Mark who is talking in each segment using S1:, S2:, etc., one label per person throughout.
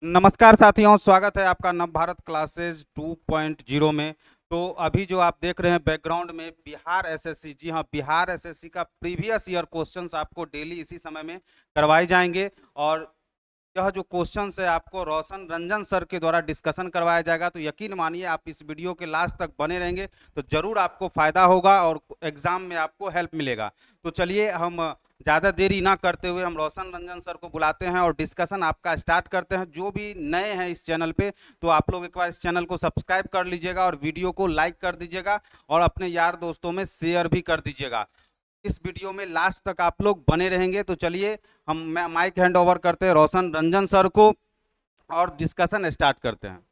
S1: नमस्कार साथियों, स्वागत है आपका नव भारत क्लासेज 2.0 में। तो अभी जो आप देख रहे हैं बैकग्राउंड में बिहार एसएससी, जी हाँ, बिहार एसएससी का प्रीवियस ईयर क्वेश्चंस आपको डेली इसी समय में करवाए जाएंगे। और यह जो क्वेश्चंस है आपको रोशन रंजन सर के द्वारा डिस्कशन करवाया जाएगा। तो यकीन मानिए आप इस वीडियो के लास्ट तक बने रहेंगे तो जरूर आपको फायदा होगा और एग्जाम में आपको हेल्प मिलेगा। तो चलिए हम ज़्यादा देरी ना करते हुए हम रोशन रंजन सर को बुलाते हैं और डिस्कशन आपका स्टार्ट करते हैं। जो भी नए हैं इस चैनल पे तो आप लोग एक बार इस चैनल को सब्सक्राइब कर लीजिएगा और वीडियो को लाइक कर दीजिएगा और अपने यार दोस्तों में शेयर भी कर दीजिएगा। इस वीडियो में लास्ट तक आप लोग बने रहेंगे। तो चलिए हम माइक हैंड ओवर करते हैं रोशन रंजन सर को और डिस्कशन स्टार्ट करते हैं।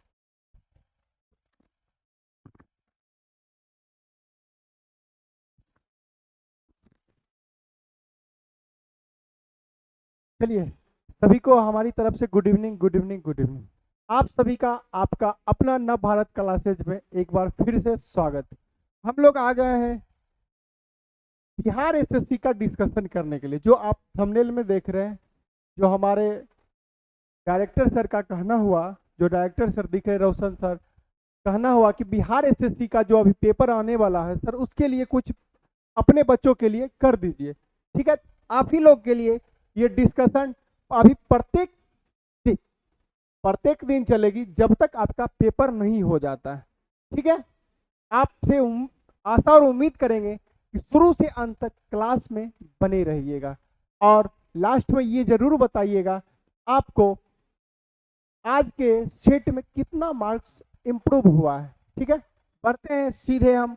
S2: चलिए, सभी को हमारी तरफ से good evening, good evening, good evening. आप सभी का आपका अपना नव भारत क्लासेज में एक बार फिर से स्वागत। हम लोग आ गए हैं बिहार एसएससी का डिस्कशन करने के लिए। जो आप थंबनेल में देख रहे हैं, जो हमारे डायरेक्टर सर का कहना हुआ, जो डायरेक्टर सर दिख रहे रोशन सर, कहना हुआ कि बिहार एसएससी का जो अभी पेपर आने वाला है सर, उसके लिए कुछ अपने बच्चों के लिए कर दीजिए। ठीक है, आप ही लोग के लिए ये डिस्कशन अभी प्रत्येक दिन चलेगी जब तक आपका पेपर नहीं हो जाता है। ठीक है, आपसे आशा और उम्मीद करेंगे कि शुरू से अंत तक क्लास में बने रहिएगा और लास्ट में ये जरूर बताइएगा आपको आज के सेट में कितना मार्क्स इंप्रूव हुआ है। ठीक है, बढ़ते हैं सीधे हम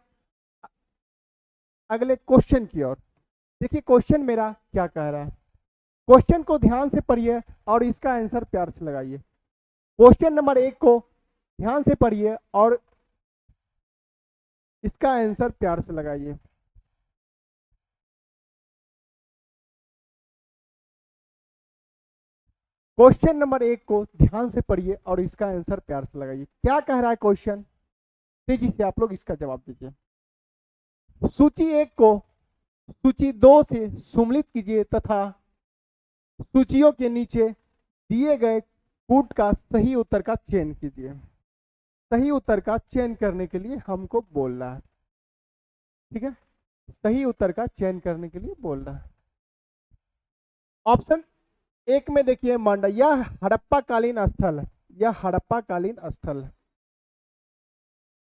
S2: अगले क्वेश्चन की ओर। देखिए क्वेश्चन मेरा क्या कह रहा है। क्वेश्चन को ध्यान से पढ़िए और इसका आंसर प्यार से लगाइए। क्वेश्चन नंबर 1 को ध्यान से पढ़िए और इसका आंसर प्यार से लगाइए। क्वेश्चन नंबर 1 को ध्यान से पढ़िए और इसका आंसर प्यार से लगाइए। क्या कह रहा है क्वेश्चन, तेजी से आप लोग इसका जवाब दीजिए। सूची 1 को सूची 2 से सम्मिलित कीजिए तथा सूचियों के नीचे दिए गए कूट का सही उत्तर का चयन कीजिए। सही उत्तर का चयन करने के लिए हमको बोल रहा है। ठीक है, सही उत्तर का चयन करने के लिए बोल रहा है। ऑप्शन 1 में देखिए मांडा, यह हड़प्पा कालीन स्थल है। यह हड़प्पा कालीन स्थल है।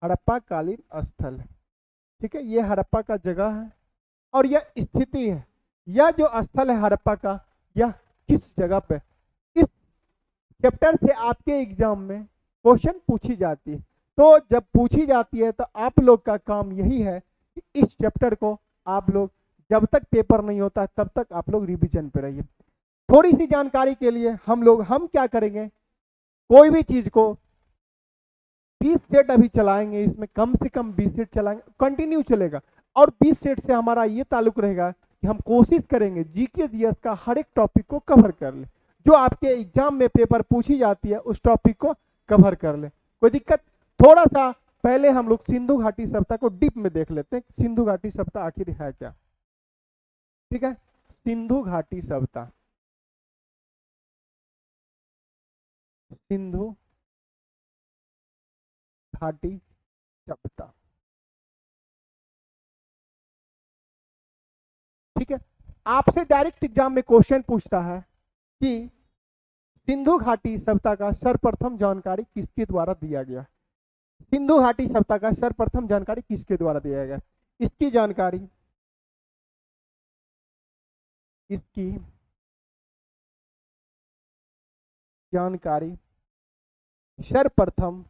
S2: हड़प्पा कालीन स्थल है। ठीक है, यह हड़प्पा का जगह है और यह स्थिति है। यह जो स्थल है हड़प्पा का, यह किस जगह पे, इस चैप्टर से आपके एग्जाम में क्वेश्चन पूछी जाती है। तो जब पूछी जाती है तो आप लोग का काम यही है कि इस चैप्टर को आप लोग जब तक पेपर नहीं होता तब तक आप लोग रिवीजन पे रहिए। थोड़ी सी जानकारी के लिए हम क्या करेंगे, कोई भी चीज को 20 सेट अभी चलाएंगे, इसमें कम से कम 20 सेट चलाएंगे, कंटिन्यू चलेगा। और 20 सेट से हमारा ये ताल्लुक रहेगा कि हम कोशिश करेंगे जीके जीएस का हर एक टॉपिक को कवर कर ले। जो आपके एग्जाम में पेपर पूछी जाती है उस टॉपिक को कवर कर ले, कोई दिक्कत। थोड़ा सा पहले हम लोग सिंधु घाटी सभ्यता को डीप में देख लेते हैं, सिंधु घाटी सभ्यता आखिर है क्या। ठीक है, सिंधु घाटी सभ्यता, सिंधु घाटी सभ्यता। ठीक है, आपसे डायरेक्ट एग्जाम में क्वेश्चन पूछता है कि सिंधु घाटी सभ्यता का सर्वप्रथम जानकारी किसके द्वारा दिया गया। सिंधु घाटी सभ्यता का सर्वप्रथम जानकारी किसके द्वारा दिया गया। इसकी जानकारी, इसकी जानकारी सर्वप्रथम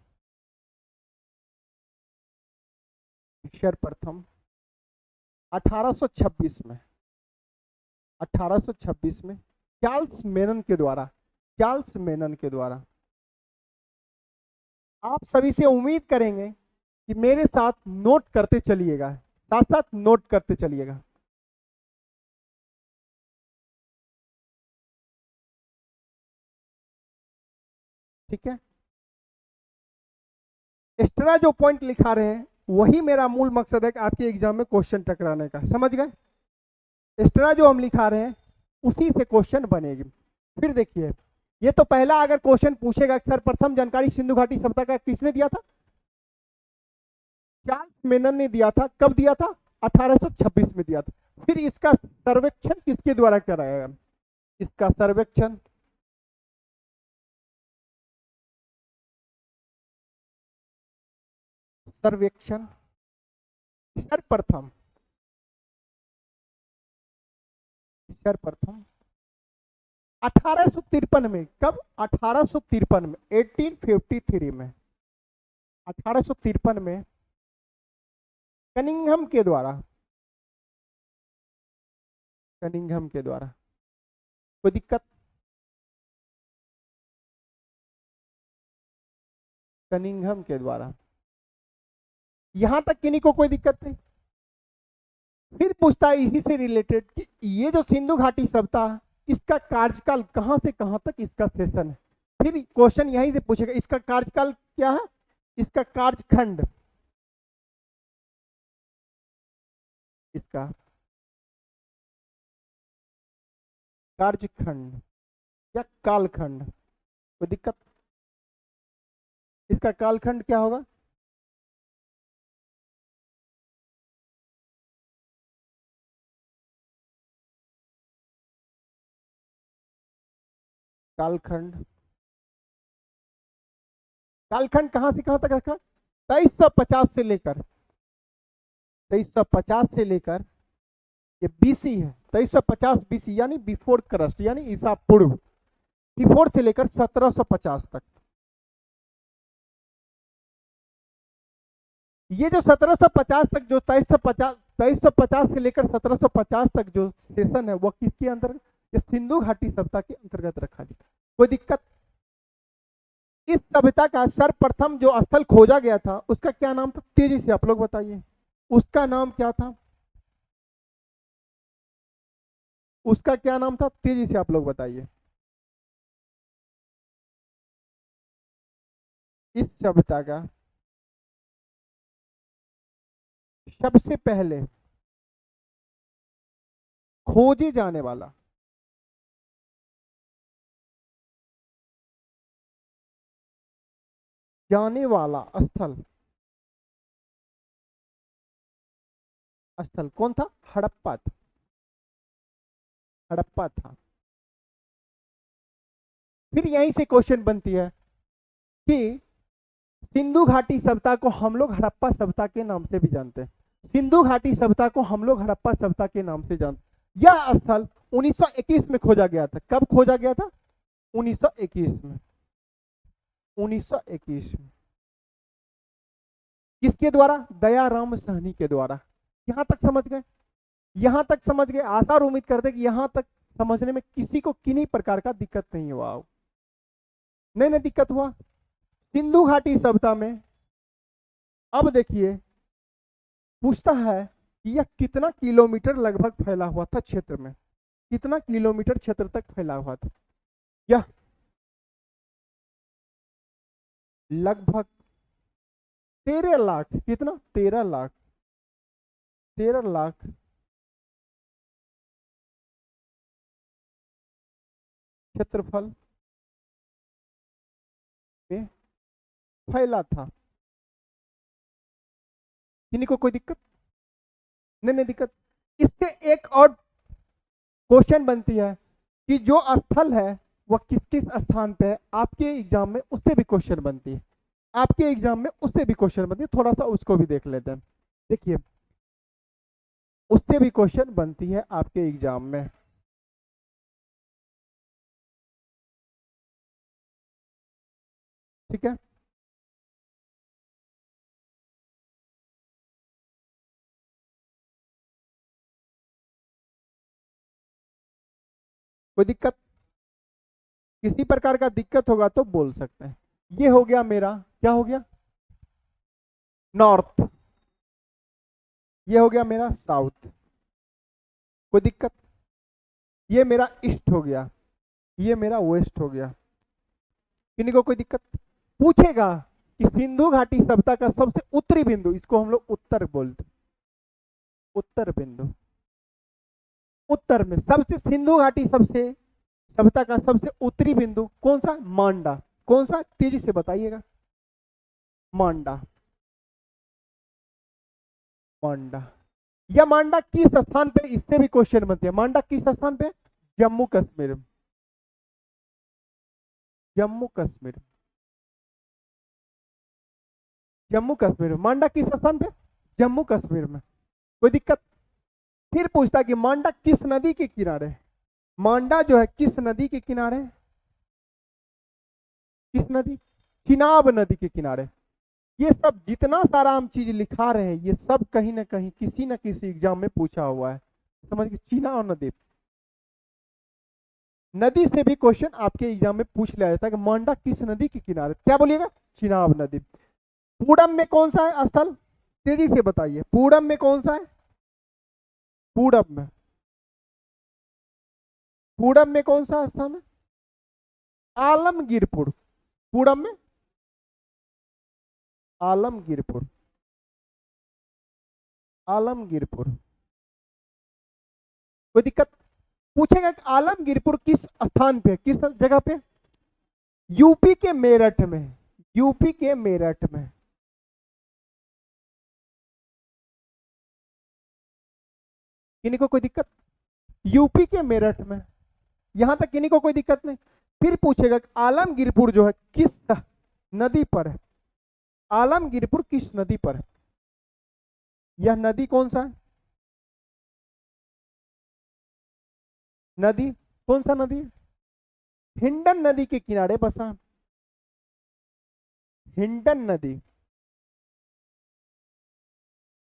S2: सर्वप्रथम 1826 में, 1826 में चार्ल्स मेनन के द्वारा, चार्ल्स मेनन के द्वारा। आप सभी से उम्मीद करेंगे कि मेरे साथ नोट करते चलिएगा, साथ साथ नोट करते चलिएगा। ठीक है, एक्स्ट्रा जो पॉइंट लिखा रहे हैं वही मेरा मूल मकसद है कि आपके एग्जाम में क्वेश्चन टकराने का, समझ गए। एक्स्ट्रा जो हम लिखा रहे हैं उसी से क्वेश्चन बनेगी। फिर देखिए ये तो पहला अगर क्वेश्चन पूछेगा सर्वप्रथम जानकारी सिंधु घाटी सभ्यता का किसने दिया था? चार्ल्स मेनन ने दिया था। कब दिया था? 1826 में दिया था। फिर इसका सर्वेक्षण किसके द्वारा कराया गया? इसका सर्वेक्षण सर्वेक्षण सर्वप्रथम सर्वप्रथम 1853 में। कब? 1853 में, 1853 में, 1853 में कनिंघम के द्वारा, कनिंघम के द्वारा। कोई दिक्कत? कनिंघम के द्वारा। यहां तक किन्हीं को कोई दिक्कत नहीं। फिर पूछता है इसी से रिलेटेड कि ये जो सिंधु घाटी सभ्यता, इसका कार्यकाल कहां से कहां तक इसका सेशन है। फिर क्वेश्चन यहीं से पूछेगा इसका कार्यकाल क्या है, इसका कार्यखंड, इसका कार्यखंड या कालखंड। कोई दिक्कत? इसका कालखंड क्या होगा? कालखंड, कालखंड कहां से कहां तक रखा? 2350 से लेकर 2350 से लेकर, ये बीसी है, 2350 बीसी यानी बिफोर क्रस्ट, यानी ईसा पूर्व, बिफोर से लेकर 1750 तक। ये जो 1750 तक, जो 2350 से लेकर 1750 तक जो सेशन है, वो किसके अंतर्गत? ये सिंधु घाटी सभ्यता के अंतर्गत रखा गया। कोई दिक्कत? इस सभ्यता का सर्वप्रथम जो स्थल खोजा गया था उसका क्या नाम था? तेजी से आप लोग बताइए, उसका नाम क्या था? उसका क्या नाम था? तेजी से आप लोग बताइए। इस सभ्यता का सबसे पहले खोजे जाने वाला स्थल स्थल कौन था? हड़प्पा था, हड़प्पा था। फिर यहीं से क्वेश्चन बनती है कि सिंधु घाटी सभ्यता को हम लोग हड़प्पा सभ्यता के नाम से भी जानते हैं। सिंधु घाटी सभ्यता को हम लोग हड़प्पा सभ्यता के नाम से जानते। यह स्थल 1921 में खोजा गया था। कब खोजा गया था? 1921 में, 1921 में। किसके द्वारा? दयाराम साहनी के द्वारा। यहां तक समझ गए? यहां तक समझ गए? आशा और उम्मीद करते कि यहां तक समझने में किसी को किन्हीं प्रकार का दिक्कत नहीं हुआ हो। नहीं नहीं दिक्कत हुआ। सिंधु घाटी सभ्यता में अब देखिए पूछता है कि यह कितना किलोमीटर लगभग फैला हुआ था क्षेत्र में, कितना किलोमीटर क्षेत्र तक फैला हुआ था। यह लगभग 13 लाख, कितना? 13 लाख, 13 लाख क्षेत्रफल में फैला था। किन्हीं को कोई दिक्कत? नहीं नहीं दिक्कत। इससे एक और क्वेश्चन बनती है कि जो स्थल है वह किस किस स्थान पे है। आपके एग्जाम में उससे भी क्वेश्चन बनती है, आपके एग्जाम में उससे भी क्वेश्चन बनती है। थोड़ा सा उसको भी देख लेते हैं। देखिए उससे भी क्वेश्चन बनती है आपके एग्जाम में। ठीक है, कोई दिक्कत? किसी प्रकार का दिक्कत होगा तो बोल सकते हैं। ये हो गया मेरा, क्या हो गया? नॉर्थ। ये हो गया मेरा साउथ। कोई दिक्कत? ये मेरा ईस्ट हो गया, ये मेरा वेस्ट हो गया। किन्हीं को कोई दिक्कत? पूछेगा कि सिंधु घाटी सभ्यता का सबसे उत्तरी बिंदु, इसको हम लोग उत्तर बोलते, उत्तर बिंदु, उत्तर में सबसे, सिंधु घाटी सबसे सभ्यता का सबसे उत्तरी बिंदु कौन सा? मांडा। कौन सा? तेजी से बताइएगा। मांडा। मांडा। यह मांडा किस स्थान पे? इससे भी क्वेश्चन बनते हैं। मांडा किस स्थान पे? जम्मू कश्मीर। जम्मू कश्मीर। जम्मू कश्मीर में मांडा किस स्थान पे? जम्मू कश्मीर में। कोई दिक्कत? फिर पूछता है कि मांडा किस नदी के किनारे? मांडा जो है किस नदी के किनारे? किस नदी? चिनाब नदी के किनारे। ये सब जितना सारा हम चीज लिखा रहे हैं, ये सब कहीं ना कहीं किसी न किसी एग्जाम में पूछा हुआ है। समझ गए? चिनाब नदी। नदी से भी क्वेश्चन आपके एग्जाम में पूछ लिया जाता है कि मांडा किस नदी के किनारे? क्या बोलिएगा? चिनाब नदी। पूडम में कौन सा है स्थल? तेजी से बताइए। पूडम में कौन सा है? पूडम में। पूडम में कौन सा स्थान है? आलमगीरपुर। पूडम में आलमगीरपुर। आलमगीरपुर। कोई दिक्कत? पूछेगा कि आलमगीरपुर किस स्थान पे, किस जगह पे? यूपी के मेरठ में। यूपी के मेरठ में। किन्हीं को कोई दिक्कत? यूपी के मेरठ में। यहां तक किन्हीं को कोई दिक्कत नहीं। फिर पूछेगा कि आलमगीरपुर जो है किस नदी पर है? आलमगीरपुर किस नदी पर है? यह नदी कौन सा है? नदी कौन सा नदी है? हिंडन नदी के किनारे बसा। हिंडन नदी।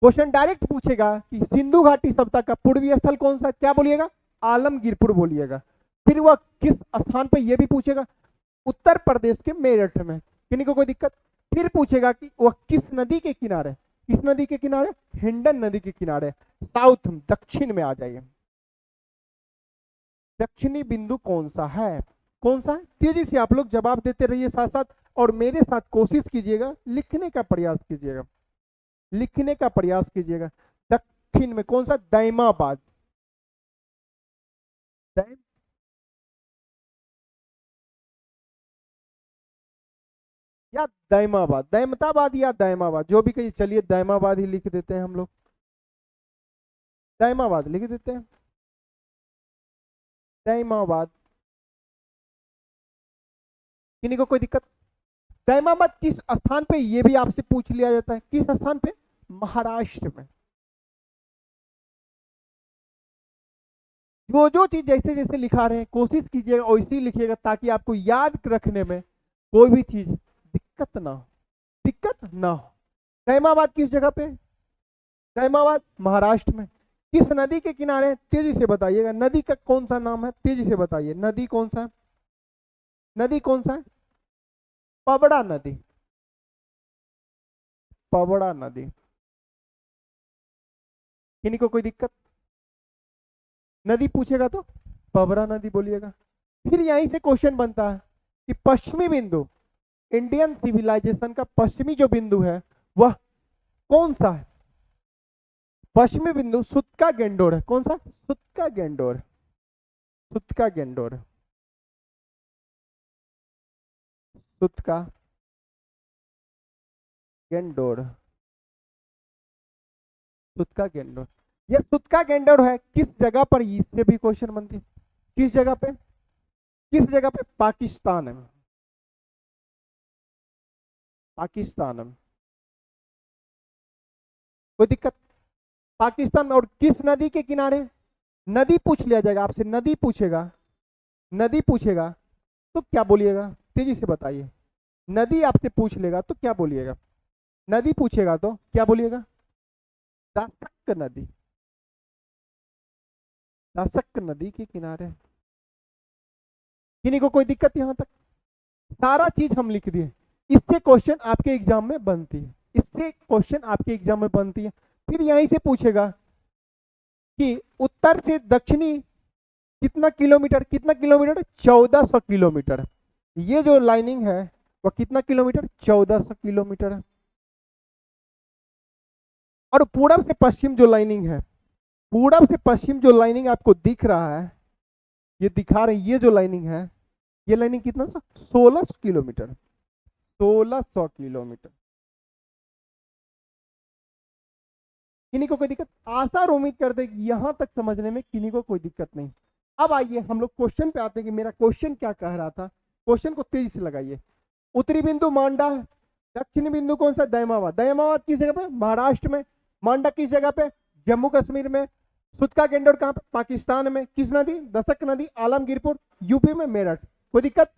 S2: क्वेश्चन डायरेक्ट पूछेगा कि सिंधु घाटी सभ्यता का पूर्वीय स्थल कौन सा? क्या बोलिएगा? आलमगीरपुर बोलिएगा। फिर वह किस स्थान पर? यह भी पूछेगा। उत्तर प्रदेश के मेरठ में। किन्हीं को कोई दिक्कत? फिर पूछेगा कि वह किस नदी के किनारे? किस नदी के किनारे? हिंडन नदी के किनारे। साउथ, दक्षिण में आ जाइए। दक्षिणी बिंदु कौन सा है? कौन सा है? तेजी से आप लोग जवाब देते रहिए साथ साथ, और मेरे साथ कोशिश कीजिएगा, लिखने का प्रयास कीजिएगा। लिखने का प्रयास कीजिएगा। दक्षिण में कौन सा? दैमाबाद। दैम या दैमाबाद? दैमताबाद या दैमाबाद, जो भी कहिए। चलिए दैमाबाद ही लिख देते हैं हम लोग। दैमाबाद लिख देते हैं। दैमाबाद। किन्हीं को कोई दिक्कत? दैमाबाद किस स्थान पे? ये भी आपसे पूछ लिया जाता है। किस स्थान पे? महाराष्ट्र में। जो जो चीज जैसे जैसे लिखा रहे हैं कोशिश कीजिएगा वैसे ही लिखिएगा, ताकि आपको याद रखने में कोई भी चीज दिक्कत ना हो। दिक्कत ना हो। दैमाबाद किस जगह पे? दैमाबाद महाराष्ट्र में। किस नदी के किनारे? तेजी से बताइएगा। नदी का कौन सा नाम है? तेजी से बताइए। नदी कौन सा है? नदी कौन सा है? पबड़ा नदी। पबड़ा नदी। किन्हीं को कोई दिक्कत? नदी पूछेगा तो पबड़ा नदी बोलिएगा। फिर यहीं से क्वेश्चन बनता है कि पश्चिमी बिंदु, इंडियन सिविलाइजेशन का पश्चिमी जो बिंदु है वह कौन सा है? पश्चिमी बिंदु सुत्का गेंडोर है। कौन सा? सुत्का गेंडोर। सुत्का गेंडोर। सुत्का गेंडोर। सुत्का गेंडोर। यह सुत्का गेंडोर है किस जगह पर? इससे भी क्वेश्चन बनती है। किस जगह पे? किस जगह पे? पाकिस्तान में। पाकिस्तान में। कोई दिक्कत? पाकिस्तान में। और किस नदी के किनारे? नदी पूछ लिया जाएगा आपसे। नदी पूछेगा। नदी पूछेगा तो क्या बोलिएगा? तेजी से बताइए। नदी आपसे पूछ लेगा तो क्या बोलिएगा? नदी पूछेगा तो क्या बोलिएगा? दासक नदी। दासक नदी के किनारे। किन्हीं को कोई दिक्कत? यहां तक सारा चीज हम लिख दिए। इससे क्वेश्चन आपके एग्जाम में बनती है। इससे क्वेश्चन आपके एग्जाम में बनती है। फिर यहीं से पूछेगा कि उत्तर से दक्षिणी कितना किलोमीटर? कितना किलोमीटर? 1400 किलोमीटर। ये जो लाइनिंग है वह कितना किलोमीटर? 1400 किलोमीटर है। और पूरब से पश्चिम जो लाइनिंग है, पूरब से पश्चिम जो लाइनिंग आपको दिख रहा है, ये दिखा रहे हैं, ये जो लाइनिंग है, ये लाइनिंग कितना सा 1600 किलोमीटर, 1600 किलोमीटर। किन्हीं को कोई दिक्कत? आशा और उम्मीद करते हैं कि यहां तक समझने में किन्हीं को कोई दिक्कत नहीं। अब आइए हम लोग क्वेश्चन पे आते हैं कि मेरा क्वेश्चन क्या कह रहा था। क्वेश्चन को तेजी से लगाइए। उत्तरी बिंदु मांडा, दक्षिणी बिंदु कौन सा? दयामाबाद। दयामाबाद किस जगह पे? महाराष्ट्र में। मांडा किस जगह पे? जम्मू कश्मीर में। सुतका गेंडोर कहाँ पे? पाकिस्तान में। किस नदी? दशक नदी, आलमगीरपुर, यूपी में, मेरठ। कोई दिक्कत?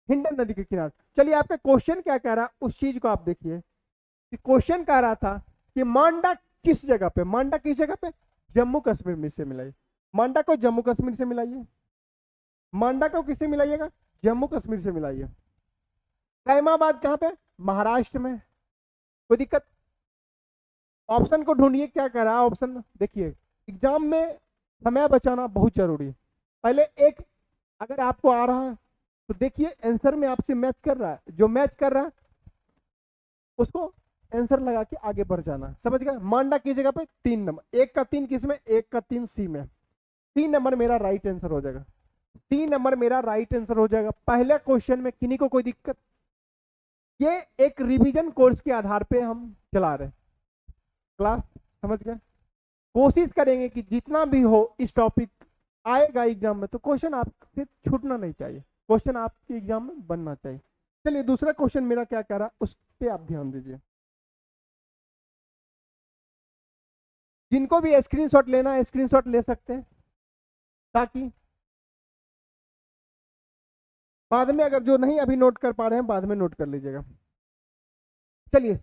S2: हिंडन नदी के किनारे। चलिए आपका क्वेश्चन क्या कह रहा है उस चीज को आप देखिए। क्वेश्चन कह रहा था कि मांडा किस जगह पे? मांडा किस जगह पे? जम्मू कश्मीर में से मिलाइए। मांडा को जम्मू कश्मीर से मिलाइए। मांडा को किससे मिलाइएगा? जम्मू कश्मीर से मिलाइए। तैमाबाद कहाँ पे? महाराष्ट्र में। कोई दिक्कत? ऑप्शन को ढूंढिए, क्या कह रहा है ऑप्शन। देखिए एग्जाम में समय बचाना बहुत जरूरी है। पहले एक अगर आपको आ रहा है तो देखिए आंसर में आपसे मैच कर रहा है, जो मैच कर रहा है उसको आंसर लगा के आगे बढ़ जाना। समझ गए? मांडा की जगह पे 3 नंबर, 1 का 3 किस में? 1 का 3 सी में। 3 नंबर मेरा राइट आंसर हो जाएगा। 3 नंबर मेरा राइट आंसर हो जाएगा पहले क्वेश्चन में। किन्हीं को कोई दिक्कत? ये एक रिवीजन कोर्स के आधार पे हम चला रहे क्लास। समझ गए? कोशिश करेंगे कि जितना भी हो इस टॉपिक आएगा एग्जाम में तो क्वेश्चन आपसे छूटना नहीं चाहिए, क्वेश्चन आपके एग्जाम में बनना चाहिए। चलिए दूसरा क्वेश्चन मेरा क्या कह रहा है उस पर आप ध्यान दीजिए। जिनको भी स्क्रीनशॉट लेना है स्क्रीनशॉट ले सकते हैं, ताकि बाद में अगर जो नहीं अभी नोट कर पा रहे हैं बाद में नोट कर लीजिएगा। चलिए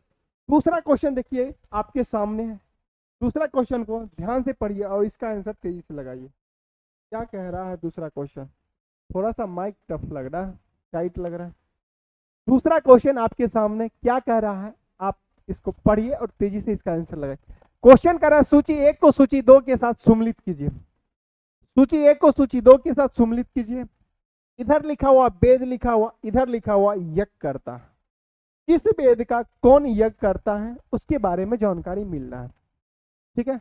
S2: दूसरा क्वेश्चन देखिए आपके सामने है। दूसरा क्वेश्चन को ध्यान से पढ़िए और इसका आंसर तेजी से लगाइए। क्या कह रहा है दूसरा क्वेश्चन? थोड़ा सा माइक टफ लग रहा है, टाइट लग रहा है। दूसरा क्वेश्चन आपके सामने क्या कह रहा है, आप इसको पढ़िए और तेजी से इसका आंसर लगाइए। क्वेश्चन कह रहा है सूची 1 को सूची 2 के साथ सम्मिलित कीजिए। सूची 1 को सूची 2 के साथ सम्मिलित कीजिए। इधर लिखा हुआ वेद लिखा हुआ, इधर लिखा हुआ यज्ञ करता। किस वेद का कौन यज्ञ करता है उसके बारे में जानकारी मिल रहा है। ठीक है?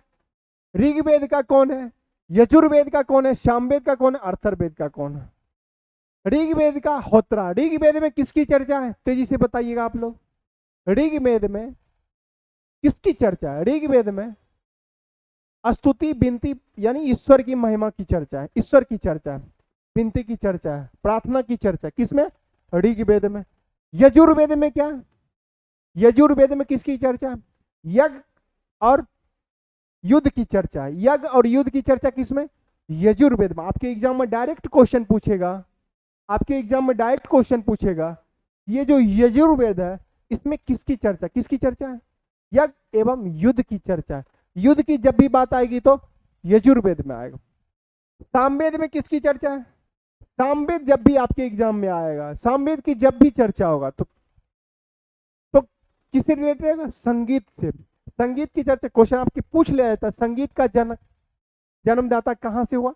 S2: ऋग्वेद का कौन है, यजुर्वेद का कौन है, सामवेद का कौन है, अर्थर्वेद का कौन है। ऋग्वेद का होत्रा। ऋग्वेद में किसकी चर्चा है? तेजी से बताइएगा आप लोग। ऋग्वेद में किसकी चर्चा है? ऋग्वेद में स्तुति विनती यानी ईश्वर की महिमा की चर्चा है, ईश्वर की चर्चा है, विनती की चर्चा है, प्रार्थना की चर्चा है। किसमें? ऋग्वेद में। यजुर्वेद में क्या? यजुर्वेद में किसकी चर्चा है? यज्ञ और युद्ध की चर्चा है। यज्ञ और युद्ध की चर्चा किसमें? यजुर्वेद में। आपके एग्जाम में डायरेक्ट क्वेश्चन पूछेगा, आपके एग्जाम में डायरेक्ट क्वेश्चन पूछेगा ये जो यजुर्वेद है इसमें किसकी चर्चा, किसकी चर्चा है? यज्ञ एवं युद्ध की चर्चा है। युद्ध की जब भी बात आएगी तो यजुर्वेद में आएगा। सामवेद में किसकी चर्चा है? सामवेद जब भी आपके एग्जाम में आएगा, सामवेद की जब भी चर्चा होगा तो किससे रिलेटेड है? संगीत से। संगीत की चर्चा क्वेश्चन आपके पूछ लिया जाता है। संगीत का जन्मदाता कहां से हुआ?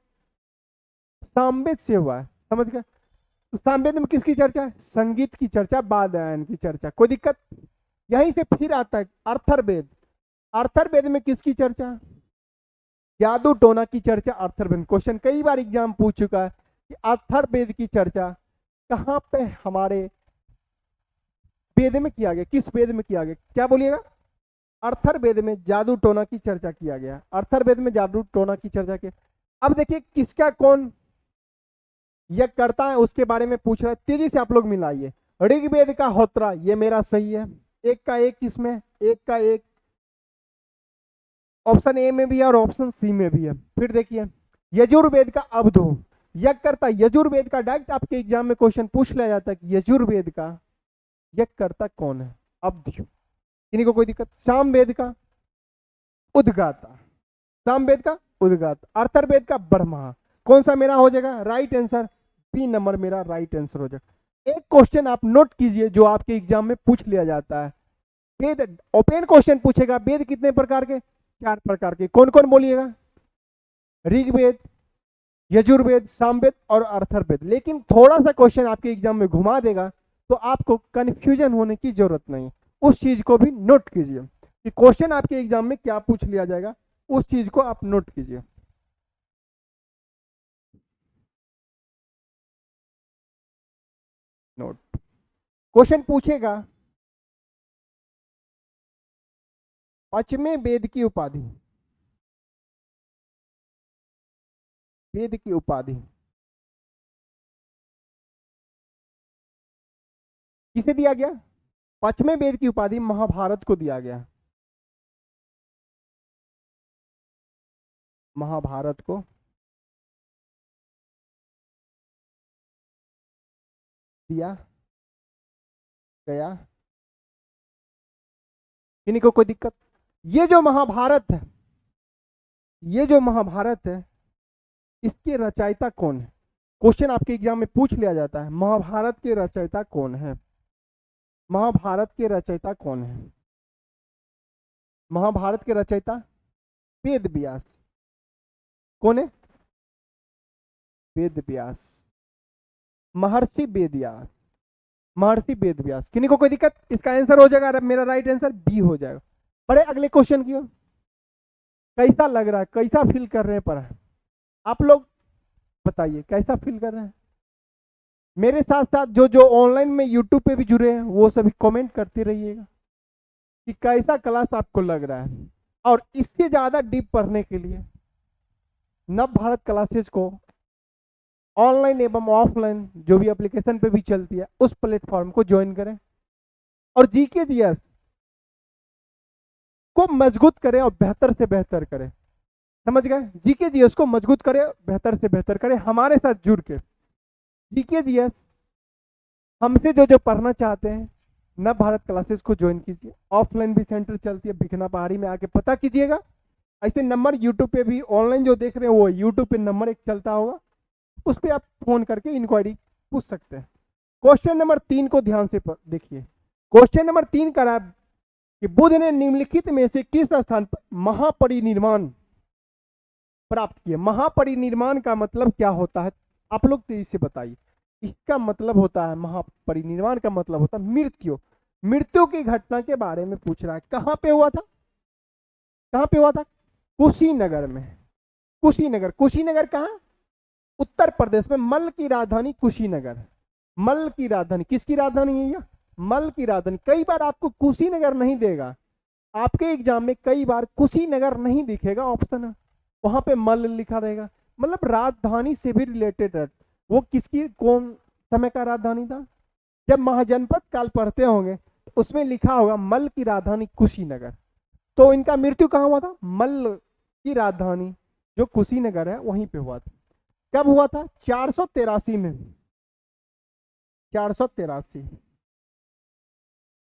S2: सामवेद से हुआ है। समझ गए? तो सामवेद में किसकी चर्चा है? संगीत की चर्चा, वादन की चर्चा। कोई दिक्कत? यहीं से फिर आता है अर्थर्वेद। अर्थर्वेद में किसकी चर्चा? जादू टोना की चर्चा अर्थर्वेद। क्वेश्चन कई बार एग्जाम पूछ चुका है कि अर्थर्वेद की चर्चा कहां पे हमारे वेद में किया गया, किस वेद में किया गया? क्या बोलिएगा? अर्थर्वेद में जादू टोना की चर्चा किया गया। अर्थर्वेद में जादू टोना की चर्चा की। अब देखिए किसका कौन यज्ञ करता है उसके बारे में पूछ रहा है। तेजी से आप लोग मिलाइए। ऋग्वेद का होत्रा, ये मेरा सही है। 1 का 1 किसमें? 1 का 1 ऑप्शन ए में भी है और ऑप्शन सी में भी है। फिर देखिए यजुर्वेद का अवधू यज्ञ करता। यजुर्वेद का डायरेक्ट आपके एग्जाम में क्वेश्चन पूछ लिया जाता है कि यजुर्वेद का यज्ञ करता कौन है? अवधू। किन्हीं को कोई दिक्कत? सामवेद का उद्गाता। सामवेद का उद्गाता। अर्थर्वेद का ब्रह्मा। कौन सा मेरा हो जाएगा राइट आंसर? बी नंबर मेरा राइट आंसर हो जाएगा। एक क्वेश्चन आप नोट कीजिए जो आपके एग्जाम में पूछ लिया जाता है। वेद ओपन क्वेश्चन पूछेगा। वेद कितने प्रकार के? 4 प्रकार के। कौन कौन बोलिएगा? ऋग्वेद, यजुर्वेद, सामवेद और अर्थर्वेद। लेकिन थोड़ा सा क्वेश्चन आपके एग्जाम में घुमा देगा तो आपको कंफ्यूजन होने की जरूरत नहीं। उस चीज को भी नोट कीजिए कि क्वेश्चन आपके एग्जाम में क्या पूछ लिया जाएगा, उस चीज को आप नोट कीजिए। नोट। क्वेश्चन पूछेगा पांचवें वेद की उपाधि, वेद की उपाधि किसे दिया गया? पांचवें वेद की उपाधि महाभारत को दिया गया। महाभारत को दिया गया। किन्हीं को कोई दिक्कत? ये जो महाभारत है, ये जो महाभारत है, इसके रचयिता कौन है? क्वेश्चन आपके एग्जाम में पूछ लिया जाता है, महाभारत के रचयिता कौन है? महाभारत के रचयिता कौन है? महाभारत के रचयिता वेद व्यास। कौन है? वेद व्यास, महर्षि वेद व्यास, महर्षि वेद व्यास। किन्हीं को कोई दिक्कत? इसका आंसर हो जाएगा, मेरा राइट आंसर बी हो जाएगा। बड़े अगले क्वेश्चन की ओर। कैसा लग रहा है, कैसा फील कर रहे हैं पढ़ा? आप लोग बताइए कैसा फील कर रहे हैं। मेरे साथ साथ जो जो ऑनलाइन में यूट्यूब पे भी जुड़े हैं वो सभी कमेंट करते रहिएगा कि कैसा क्लास आपको लग रहा है। और इससे ज्यादा डीप पढ़ने के लिए नव भारत क्लासेज को ऑनलाइन एवं ऑफलाइन जो भी एप्लीकेशन पे भी चलती है उस प्लेटफॉर्म को ज्वाइन करें और जीके जीएस को मजबूत करें और बेहतर से बेहतर करें। समझ गए? जीके जीएस को मजबूत करें, बेहतर से बेहतर करें। हमारे साथ जुड़ के जीके जीएस हमसे जो जो पढ़ना चाहते हैं नव भारत क्लासेस को ज्वाइन कीजिए। ऑफलाइन भी सेंटर चलती है, बिखना पहाड़ी में आके पता कीजिएगा। ऐसे नंबर यूट्यूब पे भी ऑनलाइन जो देख रहे हैं वो यूट्यूब पे नंबर एक चलता होगा, उस पर आप फोन करके इंक्वायरी पूछ सकते हैं। क्वेश्चन नंबर 3 को ध्यान से देखिए। क्वेश्चन नंबर 3 कह रहा है कि बुद्ध ने निम्नलिखित में से किस स्थान पर महापरिनिर्वाण प्राप्त किया? महापरिनिर्वाण का मतलब क्या होता है? आप लोग तेजी से बताइए। इसका मतलब होता है, महापरिनिर्वाण का मतलब होता है मृत्यु। मृत्यु की घटना के बारे में पूछ रहा है। कहां पे हुआ था? कहां पे हुआ था? कुशीनगर में। कुशीनगर, कुशीनगर कहां? उत्तर प्रदेश में। मल्ल की राजधानी कुशीनगर। मल्ल की राजधानी, किसकी राजधानी है? यह मल्ल की राजधानी। कई बार आपको कुशीनगर नहीं देगा, आपके एग्जाम में कई बार कुशीनगर नहीं दिखेगा ऑप्शन, वहां पे मल्ल लिखा रहेगा। मतलब राजधानी से भी रिलेटेड है। वो किसकी, कौन समय का राजधानी था? जब महाजनपद काल पढ़ते होंगे तो उसमें लिखा होगा मल्ल की राजधानी कुशीनगर। तो इनका मृत्यु कहाँ हुआ था? मल्ल की राजधानी जो कुशीनगर है वहीं पे हुआ था। कब हुआ था? 483 में। 483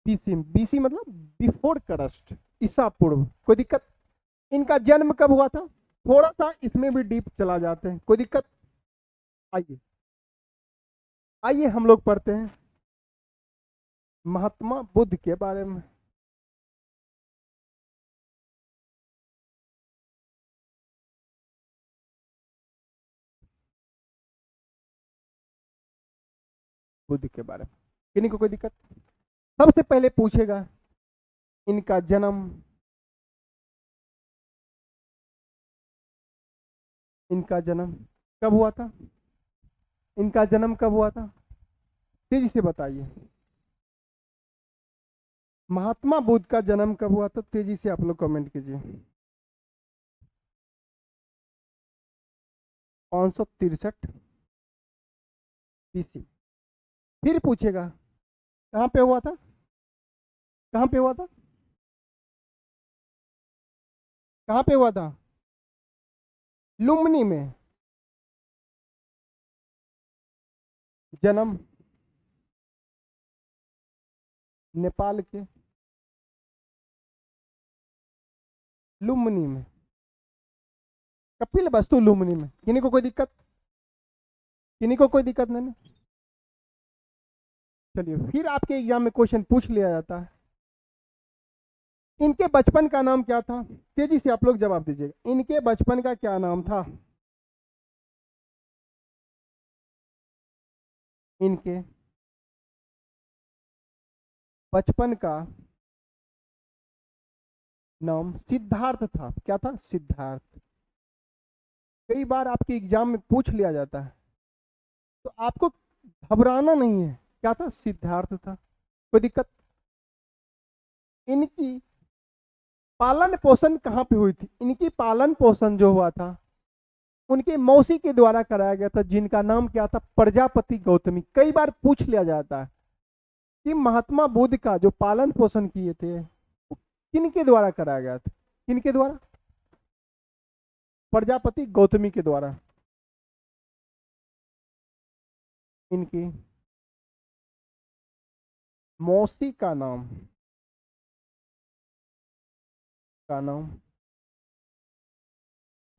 S2: बीसी। बीसी मतलब बिफोर क्रस्ट, ईसा पूर्व। कोई दिक्कत? इनका जन्म कब हुआ था? थोड़ा सा इसमें भी डीप चला जाते हैं, कोई दिक्कत? आइए आइए हम लोग पढ़ते हैं महात्मा बुद्ध के बारे में। बुद्ध के बारे में किन्हीं को कोई दिक्कत? सबसे पहले पूछेगा इनका जन्म, इनका जन्म कब हुआ था? इनका जन्म कब हुआ था? तेजी से बताइए। महात्मा बुद्ध का जन्म कब हुआ था? तेजी से आप लोग कमेंट कीजिए। 563 बीसी। फिर पूछेगा कहां पे हुआ था? कहां पे हुआ था? कहां पे हुआ था? लुम्बिनी में। जन्म नेपाल के लुम्बिनी में। कपिल वस्तु लुम्बिनी में। किन्हीं को कोई दिक्कत? किन्हीं को कोई दिक्कत नहीं? चलिए, फिर आपके एग्जाम में क्वेश्चन पूछ लिया जाता है, इनके बचपन का नाम क्या था? तेजी से आप लोग जवाब दीजिएगा। इनके बचपन का क्या नाम था? इनके बचपन का नाम सिद्धार्थ था। क्या था? सिद्धार्थ। कई बार आपके एग्जाम में पूछ लिया जाता है, तो आपको घबराना नहीं है। क्या था? सिद्धार्थ था। कोई दिक्कत? इनकी पालन पोषण कहाँ पे हुई थी? इनकी पालन पोषण जो हुआ था उनके मौसी के द्वारा कराया गया था, जिनका नाम क्या था? प्रजापति गौतमी। कई बार पूछ लिया जाता है कि महात्मा बुद्ध का जो पालन पोषण किए थे वो किनके द्वारा कराया गया था? किनके द्वारा? प्रजापति गौतमी के द्वारा। इनकी मौसी का नाम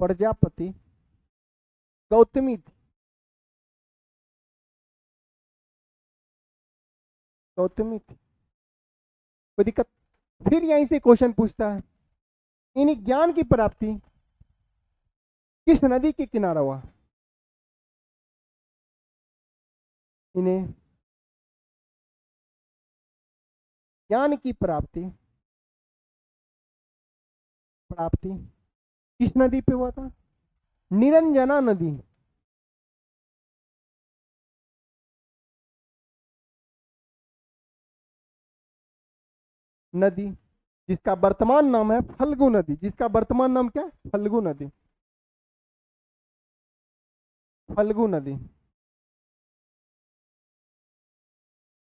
S2: प्रजापति गौतमी थी। गौतमी थी। कोई दिक्कत? फिर यहीं से क्वेश्चन पूछता है, इन ज्ञान की प्राप्ति किस नदी के किनारा हुआ? इन्हें ज्ञान की प्राप्ति किस नदी पे हुआ था? निरंजना नदी। नदी जिसका वर्तमान नाम है फल्गु नदी। जिसका वर्तमान नाम क्या है? फल्गु नदी। फल्गु नदी।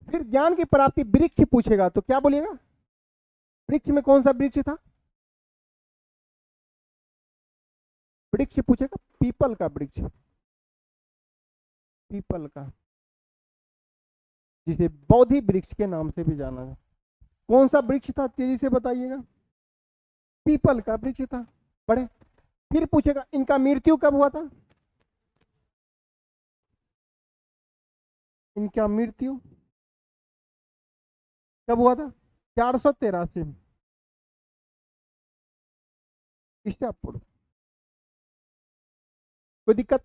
S2: फिर ज्ञान की प्राप्ति वृक्ष पूछेगा तो क्या बोलिएगा? वृक्ष में कौन सा वृक्ष था? वृक्ष पूछेगा पीपल का वृक्ष। पीपल का, जिसे बोधि वृक्ष के नाम से भी जाना है। कौन सा वृक्ष था? तेजी से बताइएगा। पीपल का वृक्ष था। पढ़े। फिर पूछेगा इनका मृत्यु कब हुआ था? इनका मृत्यु कब हुआ था? 483 में, ईसा पूर्व। कोई दिक्कत?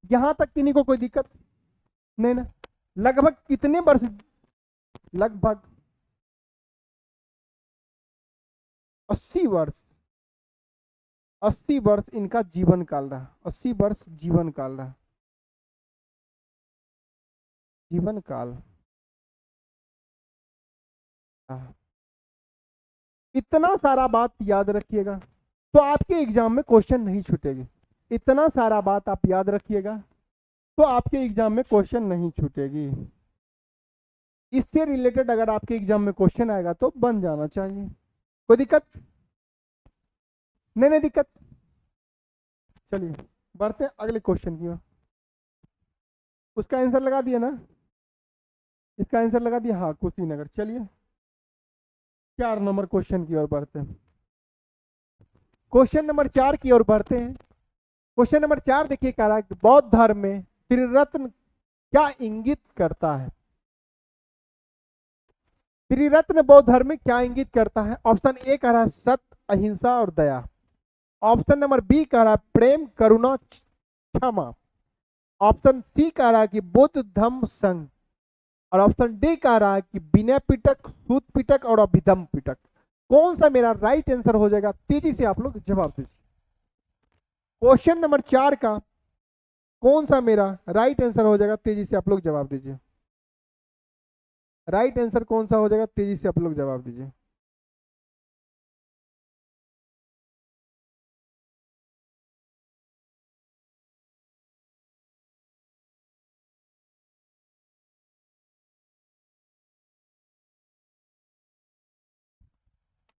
S2: यहां तक किन्हीं को कोई दिक्कत नहीं ना? लगभग कितने वर्ष? लगभग 80 वर्ष। 80 वर्ष इनका जीवन काल रहा। 80 वर्ष जीवन काल रहा। जीवन काल। इतना सारा बात याद रखिएगा तो आपके एग्जाम में क्वेश्चन नहीं छूटेगी। इतना सारा बात आप याद रखिएगा तो आपके एग्जाम में क्वेश्चन नहीं छूटेगी। इससे रिलेटेड अगर आपके एग्जाम में क्वेश्चन आएगा तो बन जाना चाहिए। कोई दिक्कत? नहीं दिक्कत। चलिए बढ़ते हैं अगले क्वेश्चन की ओर। उसका आंसर लगा दिया ना? इसका आंसर लगा दिया? हाँ, कुशीनगर। चलिए 4 नंबर क्वेश्चन की ओर बढ़ते हैं। क्वेश्चन नंबर 4 की ओर बढ़ते हैं। क्वेश्चन नंबर 4 देखिए, कह रहा है बौद्ध धर्म में त्रिरत्न क्या इंगित करता है? त्रिरत्न बौद्ध धर्म में क्या इंगित करता है? ऑप्शन ए कह रहा है सत्य, अहिंसा और दया। ऑप्शन नंबर बी कह रहा है प्रेम, करुणा, क्षमा। ऑप्शन सी कह रहा है कि बुद्ध धम्म संघ। और ऑप्शन डी कह रहा है कि विनय पिटक, सूत पिटक और अभिधम पिटक। कौन सा मेरा राइट आंसर हो जाएगा? तेजी से आप लोग जवाब दीजिए। क्वेश्चन नंबर 4 का कौन सा मेरा राइट आंसर हो जाएगा? तेजी से आप लोग जवाब दीजिए। राइट आंसर कौन सा हो जाएगा? तेजी से आप लोग जवाब दीजिए।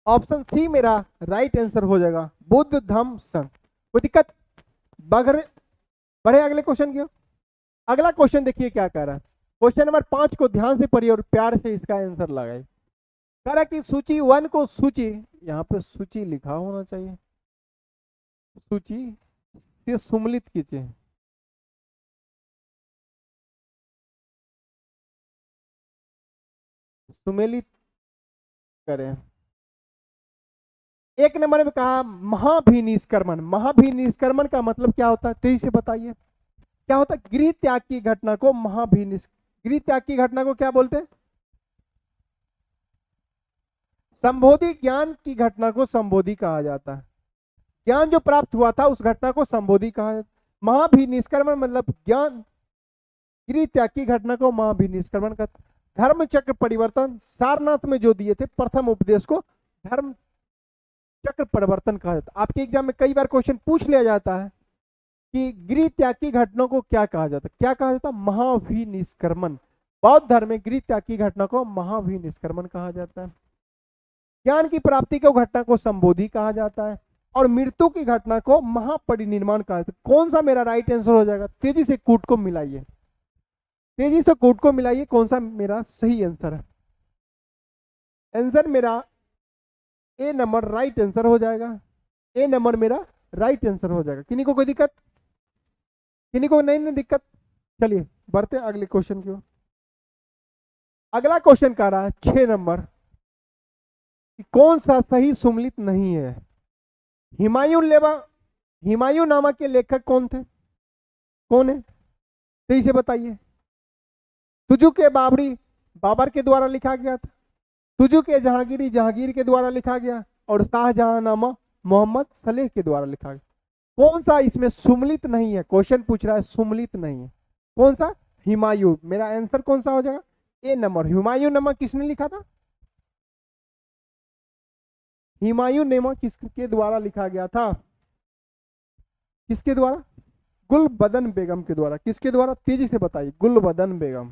S2: ऑप्शन सी मेरा राइट आंसर हो जाएगा, बुद्ध धम्म संघ। कोई दिक्कत? बढ़े अगले क्वेश्चन की ओर। अगला क्वेश्चन देखिए क्या कह रहा है। क्वेश्चन नंबर 5 को ध्यान से पढ़िए और प्यार से इसका आंसर लगाए। कह रहा है कि सूची 1 को सूची, यहाँ पे सूची लिखा होना चाहिए, सूची से सुमलित कीजिए। सुमेलित करें। 1 नंबर में कहा महाभिनिष्क्रमण। महाभिनिष्क्रमण का मतलब क्या होता है? तेजी से बताइए। क्या होता है? गृह त्याग की घटना को गृह त्याग की घटना को क्या बोलते हैं? संबोधि ज्ञान की घटना को संबोधि कहा जाता है। ज्ञान जो प्राप्त हुआ था उस घटना को संबोधि कहा जाता है। महाभिनिष्क्रमण मतलब ज्ञान गृह त्याग की घटना को महाभिनिष्क्रमण कहते। धर्म चक्र परिवर्तन सारनाथ में जो दिए थे प्रथम उपदेश को धर्म चक्र परिवर्तन कहा जाता है। आपके एग्जाम में कई बार क्वेश्चन पूछ लिया जाता है कि गृह त्याग की घटना को क्या कहा जाता है, क्या कहा जाता है, महाभिनिष्क्रमण। बौद्ध धर्म में गृह त्याग की घटना को महाभिनिष्क्रमण कहा जाता है। ज्ञान की प्राप्ति को घटना को संबोधि कहा जाता है और मृत्यु की घटना को महापरिनिर्वाण कहा जाता है। कौन सा मेरा राइट आंसर हो जाएगा? तेजी से कूट को मिलाइए, तेजी से कूट को मिलाइए, कौन सा मेरा सही आंसर है? आंसर मेरा ए नंबर राइट आंसर हो जाएगा। ए नंबर मेरा राइट आंसर हो जाएगा। किन्हीं को कोई दिक्कत? किन्हीं को नहीं दिक्कत? चलिए बढ़ते अगले क्वेश्चन की ओर। अगला क्वेश्चन कह रहा है 6 नंबर कि कौन सा सही सुमलित नहीं है? हुमायूं नामा के लेखक कौन थे? कौन है? तो इसे बताइए। तुजू के बाबरी बाबर के द्वारा लिखा गया था, तुजू के जहांगीरी जहांगीर के द्वारा लिखा गया और शाहजहां नामा मोहम्मद सलेह के द्वारा लिखा गया। कौन सा इसमें सुमलित नहीं है? क्वेश्चन पूछ रहा है सुमलित नहीं है, कौन सा? हुमायूं। मेरा आंसर कौन सा हो जाएगा? ए नंबर। हुमायूं नामा किसने लिखा था? हुमायूं नामा किसके द्वारा लिखा गया था? किसके द्वारा? गुलबदन बेगम के द्वारा। किसके द्वारा? तेजी से बताइए। गुलबदन बेगम,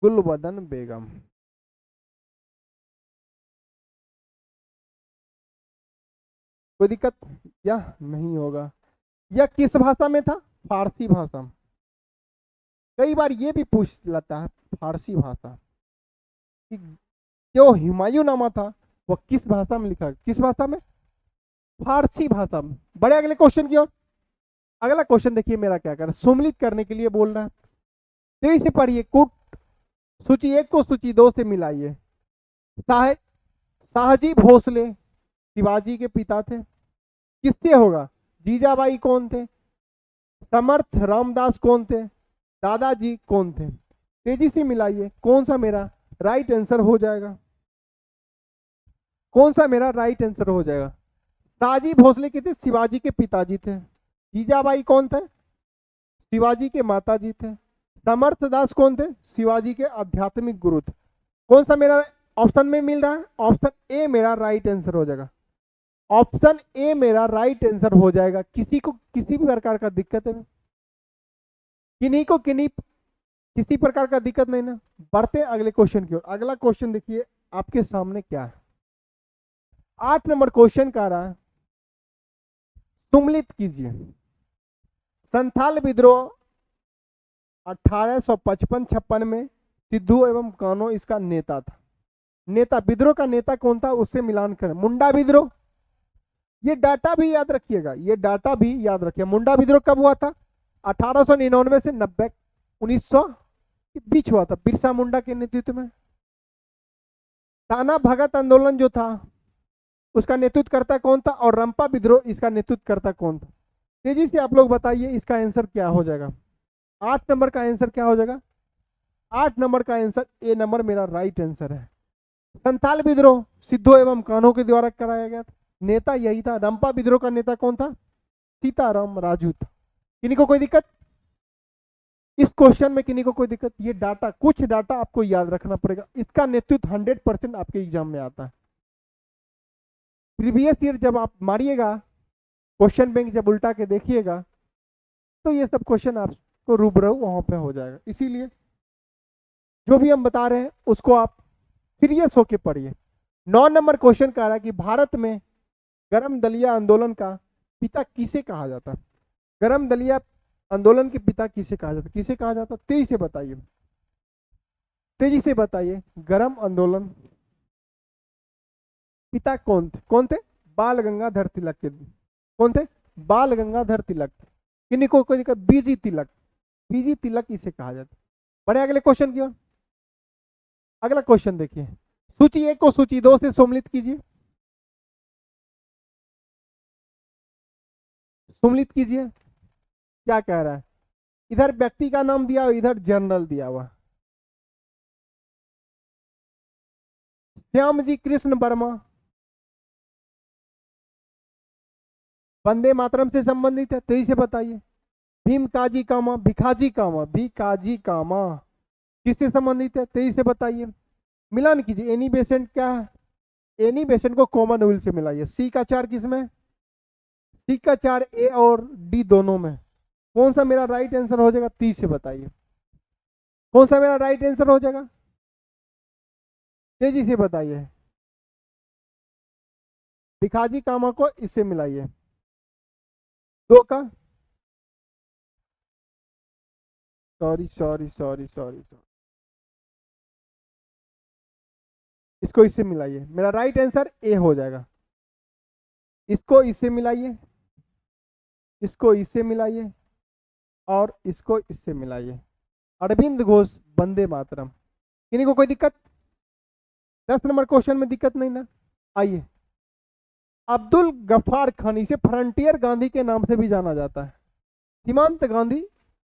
S2: गुलबदन बेगम। कोई दिक्कत या नहीं होगा? यह किस भाषा में था? फारसी भाषा। कई बार ये भी पूछ लेता है फारसी भाषा कि जो हुमायूं नामा था वह किस भाषा में लिखा? किस भाषा में? फारसी भाषा में। बड़े अगले क्वेश्चन की ओर। अगला क्वेश्चन देखिए मेरा क्या कर रहा है, सुमलित करने के लिए बोल रहा है। तो इसे पढ़िए। कुट सूची 1 को सूची 2 से मिलाइए। शाहजी भोसले शिवाजी के पिता थे, किससे होगा? जीजाबाई कौन थे? समर्थ रामदास कौन थे? दादाजी कौन थे? तेजी से मिलाइए, कौन सा मेरा राइट आंसर हो जाएगा? कौन सा मेरा राइट आंसर हो जाएगा? शाहजी भोसले के थे, शिवाजी के पिताजी थे। जीजाबाई कौन थे? शिवाजी के माताजी थे। समर्थ दास कौन थे? शिवाजी के आध्यात्मिक गुरु थे। कौन सा मेरा ऑप्शन में मिल रहा है? ऑप्शन ए मेरा राइट आंसर हो जाएगा। ऑप्शन ए मेरा राइट आंसर हो जाएगा। किसी को किसी भी प्रकार का दिक्कत है? किसी प्रकार का दिक्कत नहीं ना? बढ़ते अगले क्वेश्चन की ओर। अगला क्वेश्चन देखिए आपके सामने क्या है। 8 नंबर क्वेश्चन का रहा है, सुमलित कीजिए। संथाल विद्रोह 1855-56 में सिद्धू एवं कान्हो इसका नेता था। नेता, विद्रोह का नेता कौन था उससे मिलान करें। मुंडा विद्रोह, ये डाटा भी याद रखिएगा, ये डाटा भी याद रखिए। मुंडा विद्रोह कब हुआ था? 1899 से 90 1900 के बीच हुआ था, बिरसा मुंडा के नेतृत्व में। ताना भगत आंदोलन जो था उसका नेतृत्व करता कौन था? और रंपा विद्रोह इसका नेतृत्व करता कौन था? तेजी से आप लोग बताइए इसका आंसर क्या हो जाएगा? 8 नंबर का आंसर क्या हो जाएगा? 8 नंबर का आंसर ए नंबर मेरा राइट आंसर है। संथाल विद्रोह सिद्धू एवं कान्हो के द्वारा कराया गया था, नेता यही था। रंपा विद्रोह का नेता कौन था? सीताराम राजू था। किन्हीं को कोई दिक्कत? इस क्वेश्चन में किन्हीं को कोई दिक्कत? ये डाटा, कुछ डाटा आपको याद रखना पड़ेगा, इसका नेतृत्व 100% आपके एग्जाम में आता है। प्रीवियस ईयर जब आप मारिएगा, क्वेश्चन बैंक जब उल्टा के देखिएगा तो ये सब क्वेश्चन आपको रूबरू वहां पे हो जाएगा। इसीलिए जो भी हम बता रहे हैं उसको आप सीरियस होके पढ़िए। 9 नंबर क्वेश्चन कह रहा है कि भारत में गरम दलिया आंदोलन का पिता किसे कहा जाता है? गरम दलिया आंदोलन के पिता किसे कहा जाता? किसे कहा जाता? तेजी से बताइए, तेजी से बताइए। गरम आंदोलन पिता कौन थे? कौन थे? बाल गंगाधर तिलक के। कौन थे? बाल गंगाधर तिलक। किन्हीं को कोई दिक्कत? बीजी तिलक, बीजी तिलक इसे कहा जाता। बड़े अगले क्वेश्चन की ओर। अगला क्वेश्चन देखिए, सूची 1 को सूची 2 से सम्मिलित कीजिए। सम्मिलित कीजिए। क्या कह रहा है? इधर व्यक्ति का नाम दिया हुआ, इधर जनरल दिया हुआ। श्यामजी कृष्ण वर्मा वंदे मातरम से संबंधित है, तेजी से बताइए। भीम काजी कामा भिखाजी कामा भिखाजी कामा किससे संबंधित है, तेजी से बताइए। मिलान कीजिए। एनी बेसेंट क्या है, एनी बेसेंट को कॉमन व्हील से मिलाइए। सी का 4 किसमें, सी का 4 ए और डी दोनों में। कौन सा मेरा राइट आंसर हो जाएगा, 30 से बताइए कौन सा मेरा राइट आंसर हो जाएगा, तेजी से बताइए। भिखाजी कामा को इससे मिलाइए, 2 का, sorry sorry sorry sorry sorry, इसको इससे मिलाइए, मेरा राइट आंसर ए हो जाएगा। इसको इससे मिलाइए, इसको इससे मिलाइए और इसको इससे मिलाइए। अरविंद घोष वंदे मातरम। किन्हीं को कोई दिक्कत, 10 नंबर क्वेश्चन में दिक्कत नहीं ना। आइए, अब्दुल गफ्फार खान, इसे फ्रंटियर गांधी के नाम से भी जाना जाता है। सीमांत गांधी,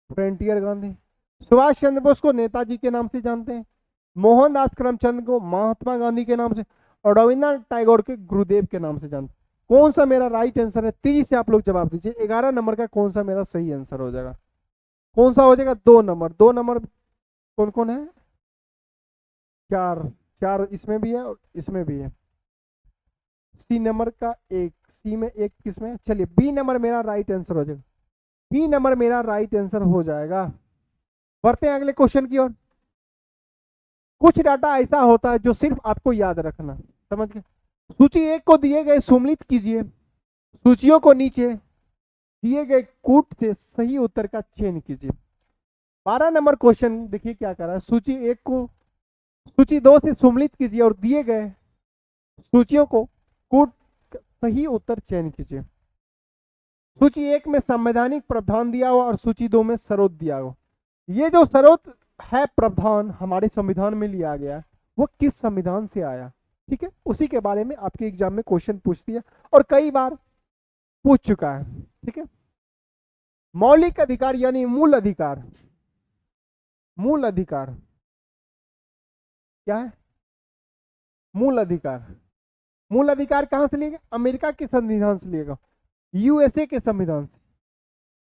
S2: फ्रंटियर गांधी। सुभाष चंद्र बोस को नेताजी के नाम से जानते हैं, मोहनदास करमचंद को महात्मा गांधी के नाम से, और रविन्द्रनाथ टैगोर के गुरुदेव के नाम से जानते हैं। कौन सा मेरा राइट आंसर है, तेजी से आप लोग जवाब दीजिए। 11 नंबर का कौन सा मेरा सही आंसर हो जाएगा, कौन सा हो जाएगा, 2 नंबर। 2 नंबर कौन कौन है, 4 4 इसमें भी है और इसमें भी है। सी नंबर का 1, सी में 1 किसमें, चलिए बी नंबर मेरा राइट आंसर हो जाएगा, बी नंबर मेरा राइट आंसर हो जाएगा। बढ़ते हैं अगले क्वेश्चन की ओर। कुछ डाटा ऐसा होता है जो सिर्फ आपको याद रखना, समझ गए। सूची 1 को दिए गए सम्मिलित कीजिए, सूचियों को नीचे दिए गए कूट से सही उत्तर का चयन कीजिए। 12 नंबर क्वेश्चन देखिए क्या कर रहा है। सूची 1 को सूची 2 से सम्मिलित कीजिए और दिए गए सूचियों को कूट सही उत्तर चयन कीजिए। सूची 1 में संवैधानिक प्रावधान दिया हुआ और सूची 2 में स्रोत दिया हुआ। ये जो स्रोत है, प्रावधान हमारे संविधान में लिया गया, वो किस संविधान से आया, ठीक है, उसी के बारे में आपके एग्जाम में क्वेश्चन पूछती है और कई बार पूछ चुका है, ठीक है। मौलिक अधिकार यानी मूल अधिकार, मूल अधिकार क्या है, मूल अधिकार। मूल अधिकार कहां से लिएगा, अमेरिका के संविधान से लिएगा, यूएसए के संविधान से,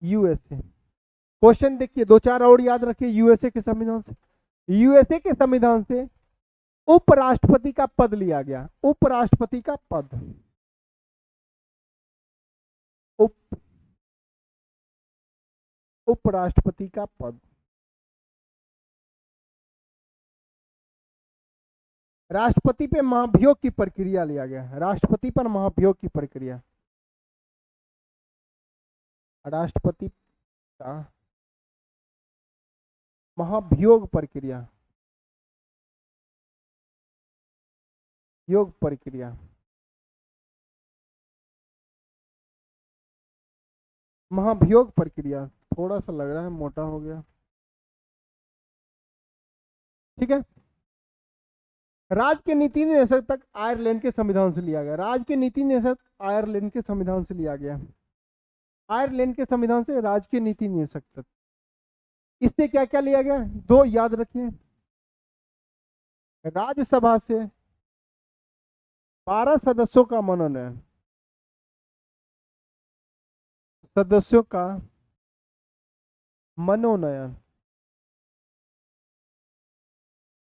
S2: यूएसए। क्वेश्चन देखिए 2-4 और याद रखिए। यूएसए के संविधान से, यूएसए के संविधान से उपराष्ट्रपति का पद लिया गया, उपराष्ट्रपति का पद, उपराष्ट्रपति का पद। राष्ट्रपति पे महाभियोग की प्रक्रिया लिया गया, राष्ट्रपति पर महाभियोग की प्रक्रिया, राष्ट्रपति का महाभियोग प्रक्रिया, योग प्रक्रिया, महाभियोग प्रक्रिया। थोड़ा सा लग रहा है मोटा हो गया, ठीक है। राज्य के नीति निदेशक तक आयरलैंड के संविधान से लिया गया, राज्य के नीति निदेशक आयरलैंड के संविधान से लिया गया, आयरलैंड के संविधान से राज्य के नीति निदेशक तक। इससे क्या क्या लिया गया, 2 याद रखिए। राज्यसभा से 12 सदस्यों का मनोनयन, सदस्यों का मनोनयन।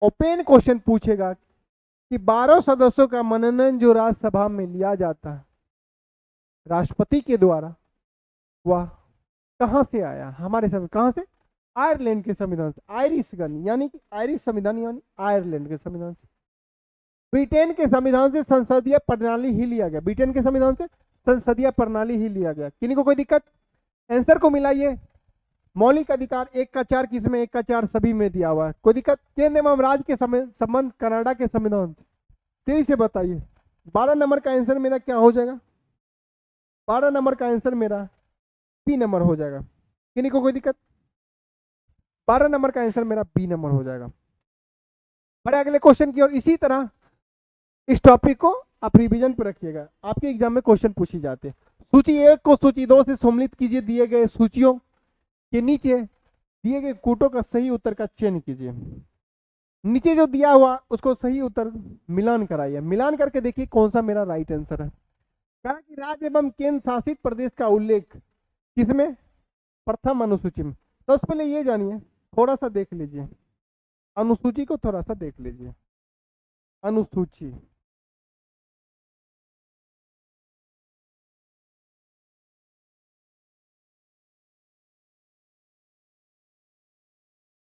S2: ओपन क्वेश्चन पूछेगा कि 12 सदस्यों का मनोनयन जो राज्यसभा में लिया जाता है राष्ट्रपति के द्वारा, वह कहां से आया, हमारे संविधान कहां से, आयरलैंड के संविधान से, आयरिश गण यानी कि आयरिश संविधान यानी आयरलैंड के संविधान से। ब्रिटेन के संविधान से संसदीय प्रणाली ही लिया गया, ब्रिटेन के संविधान से संसदीय प्रणाली ही लिया गया। किन्हीं को कोई दिक्कत, आंसर को मिलाइए। मौलिक अधिकार 1 का 4 किसमें, 1 का 4 सभी में दिया हुआ है, कोई दिक्कत। केंद्र एवं राज्य के संबंध कनाडा के संविधान से, तेजी से बताइए। 12 नंबर का आंसर मेरा क्या हो जाएगा, 12 नंबर का आंसर मेरा बी नंबर हो जाएगा। किन्हीं को कोई दिक्कत, 12 नंबर का आंसर मेरा बी नंबर हो जाएगा। बड़े अगले क्वेश्चन की ओर। इसी तरह इस टॉपिक को आप रिवीजन पर रखिएगा, आपके एग्जाम में क्वेश्चन पूछी जाते हैं। सूची 1 को सूची 2 से सम्मिलित कीजिए, दिए गए सूचियों के नीचे दिए गए कूटों का सही उत्तर का चयन कीजिए। नीचे जो दिया हुआ उसको सही उत्तर मिलान कराइए, मिलान करके देखिए कौन सा मेरा राइट आंसर है। कहा कि राज्य एवं केंद्र शासित प्रदेश का उल्लेख किसमें, प्रथम अनुसूची में। तो उससे पहले ये जानिए, थोड़ा सा देख लीजिए अनुसूची को, थोड़ा सा देख लीजिए अनुसूची।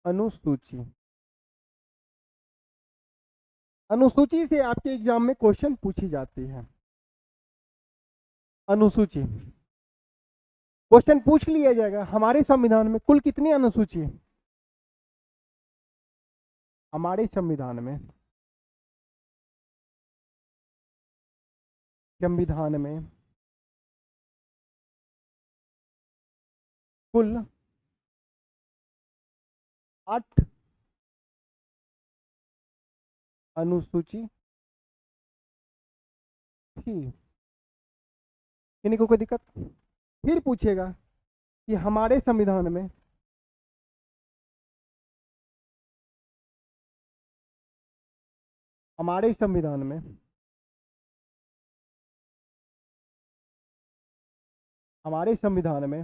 S2: अनुसूची, अनुसूची से आपके एग्जाम में क्वेश्चन पूछी जाती है। अनुसूची क्वेश्चन पूछ लिया जाएगा, हमारे संविधान में कुल कितनी अनुसूची है? हमारे संविधान में, संविधान में कुल 8 अनुसूची थी। किन्हीं को कोई दिक्कत? फिर पूछेगा कि हमारे संविधान में हमारे संविधान में हमारे संविधान में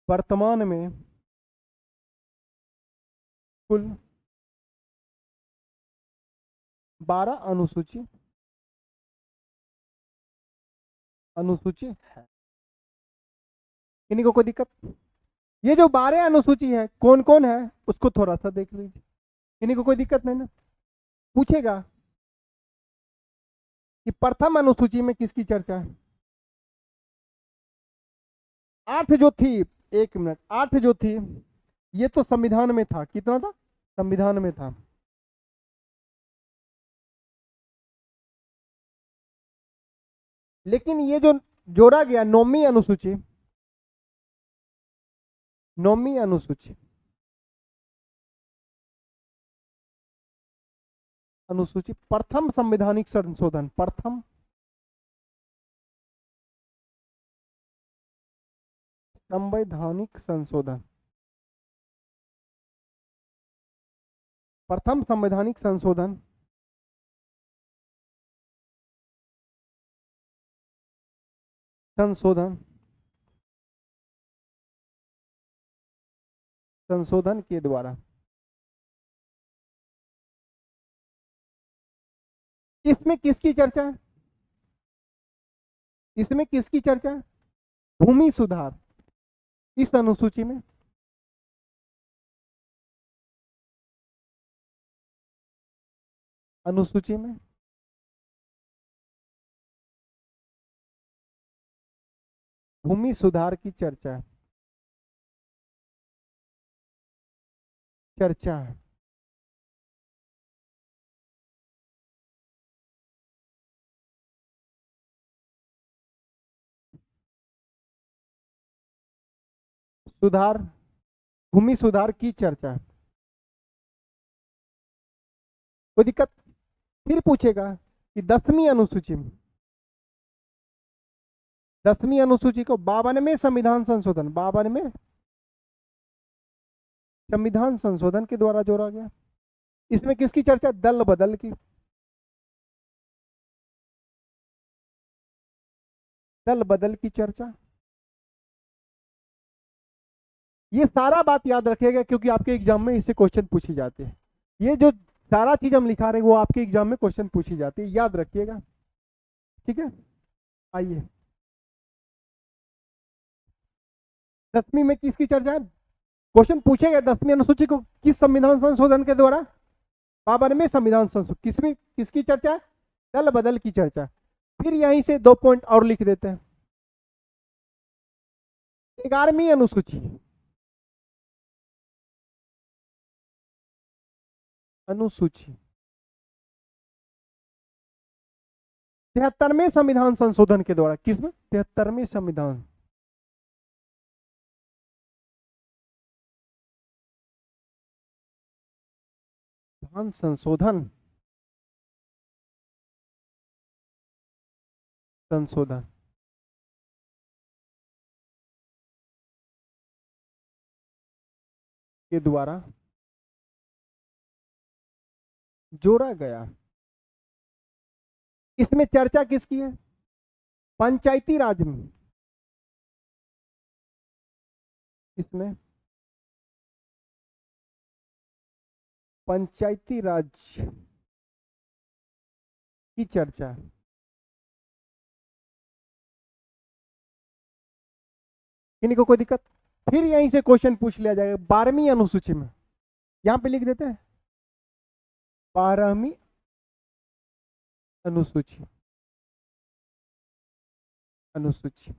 S2: वर्तमान में कुल 12 अनुसूची है। किन्हीं को कोई दिक्कत? ये जो 12 अनुसूची है कौन कौन है उसको थोड़ा सा देख लीजिए। किन्हीं को कोई दिक्कत नहीं ना? पूछेगा कि प्रथम अनुसूची में किसकी चर्चा है? 8 जो थी, 1 मिनट, 8 जो थी ये तो संविधान में था। कितना था? संविधान में था। लेकिन ये जो जोड़ा गया 9वीं अनुसूची, 9वीं अनुसूची, अनुसूची प्रथम संवैधानिक संशोधन, प्रथम संवैधानिक संशोधन, प्रथम संवैधानिक संशोधन संशोधन संशोधन के द्वारा इसमें किसकी चर्चा है? इसमें किसकी चर्चा है? भूमि सुधार। इस अनुसूची में अनुसूची में भूमि सुधार की चर्चा है। चर्चा है। सुधार, भूमि सुधार की चर्चा है। कोई दिक्कत? फिर पूछेगा कि 10वीं अनुसूची में, 10वीं अनुसूची को 52वें संविधान संशोधन, 52वें संविधान संशोधन के द्वारा जोड़ा गया। इसमें किसकी चर्चा? दल बदल की, दल बदल की चर्चा। ये सारा बात याद रखिएगा क्योंकि आपके एग्जाम में इससे क्वेश्चन पूछी जाते हैं। ये जो सारा चीज हम लिखा रहे हैं वो आपके एग्जाम में क्वेश्चन पूछी जाती है, याद रखिएगा। ठीक है, आइए 10वीं में किसकी चर्चा है? क्वेश्चन पूछेगा 10वीं अनुसूची को किस संविधान संशोधन के द्वारा? 52वें संविधान संशोधन। किसमें किसकी चर्चा है? दल बदल की चर्चा। फिर यहीं से 2 पॉइंट और लिख देते हैं। 11वीं अनुसूची, अनुसूची 73वें संविधान संशोधन के द्वारा। किसमें? 73वें संविधान संशोधन संशोधन के द्वारा जोड़ा गया। इसमें चर्चा किसकी है? पंचायती राज में, इसमें पंचायती राज की चर्चा, किन्हीं को कोई दिक्कत? फिर यहीं से क्वेश्चन पूछ लिया जाएगा 12वीं अनुसूची में, यहां पे लिख देते हैं 12वीं अनुसूची, अनुसूची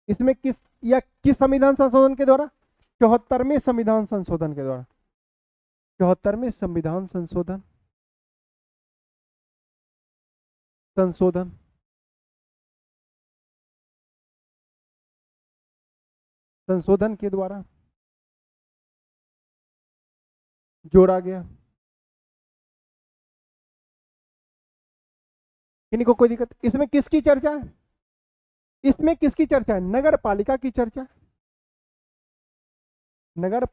S2: इसमें किस संविधान संशोधन के द्वारा? 74वें संविधान संशोधन के द्वारा, 74वें संविधान संशोधन के द्वारा जोड़ा गया। किन्हीं को कोई दिक्कत? इसमें किसकी चर्चा है? इसमें किसकी चर्चा है? नगर पालिका की चर्चा, नगर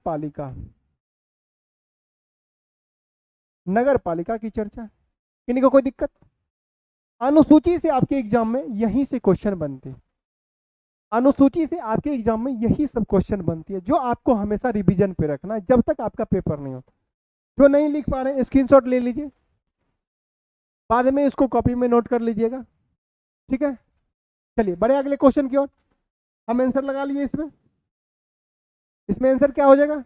S2: पालिका की चर्चा। किन्हीं को कोई दिक्कत? अनुसूची से आपके एग्जाम में यहीं से क्वेश्चन बनते हैं, अनुसूची से आपके एग्जाम में यही सब क्वेश्चन बनती है, जो आपको हमेशा रिवीजन पे रखना है जब तक आपका पेपर नहीं होता। जो नहीं लिख पा रहे हैं स्क्रीनशॉट ले लीजिए, बाद में इसको कॉपी में नोट कर लीजिएगा, ठीक है। चलिए बढ़े अगले क्वेश्चन की ओर। हम आंसर लगा लिए इसमें, इसमें आंसर क्या हो जाएगा?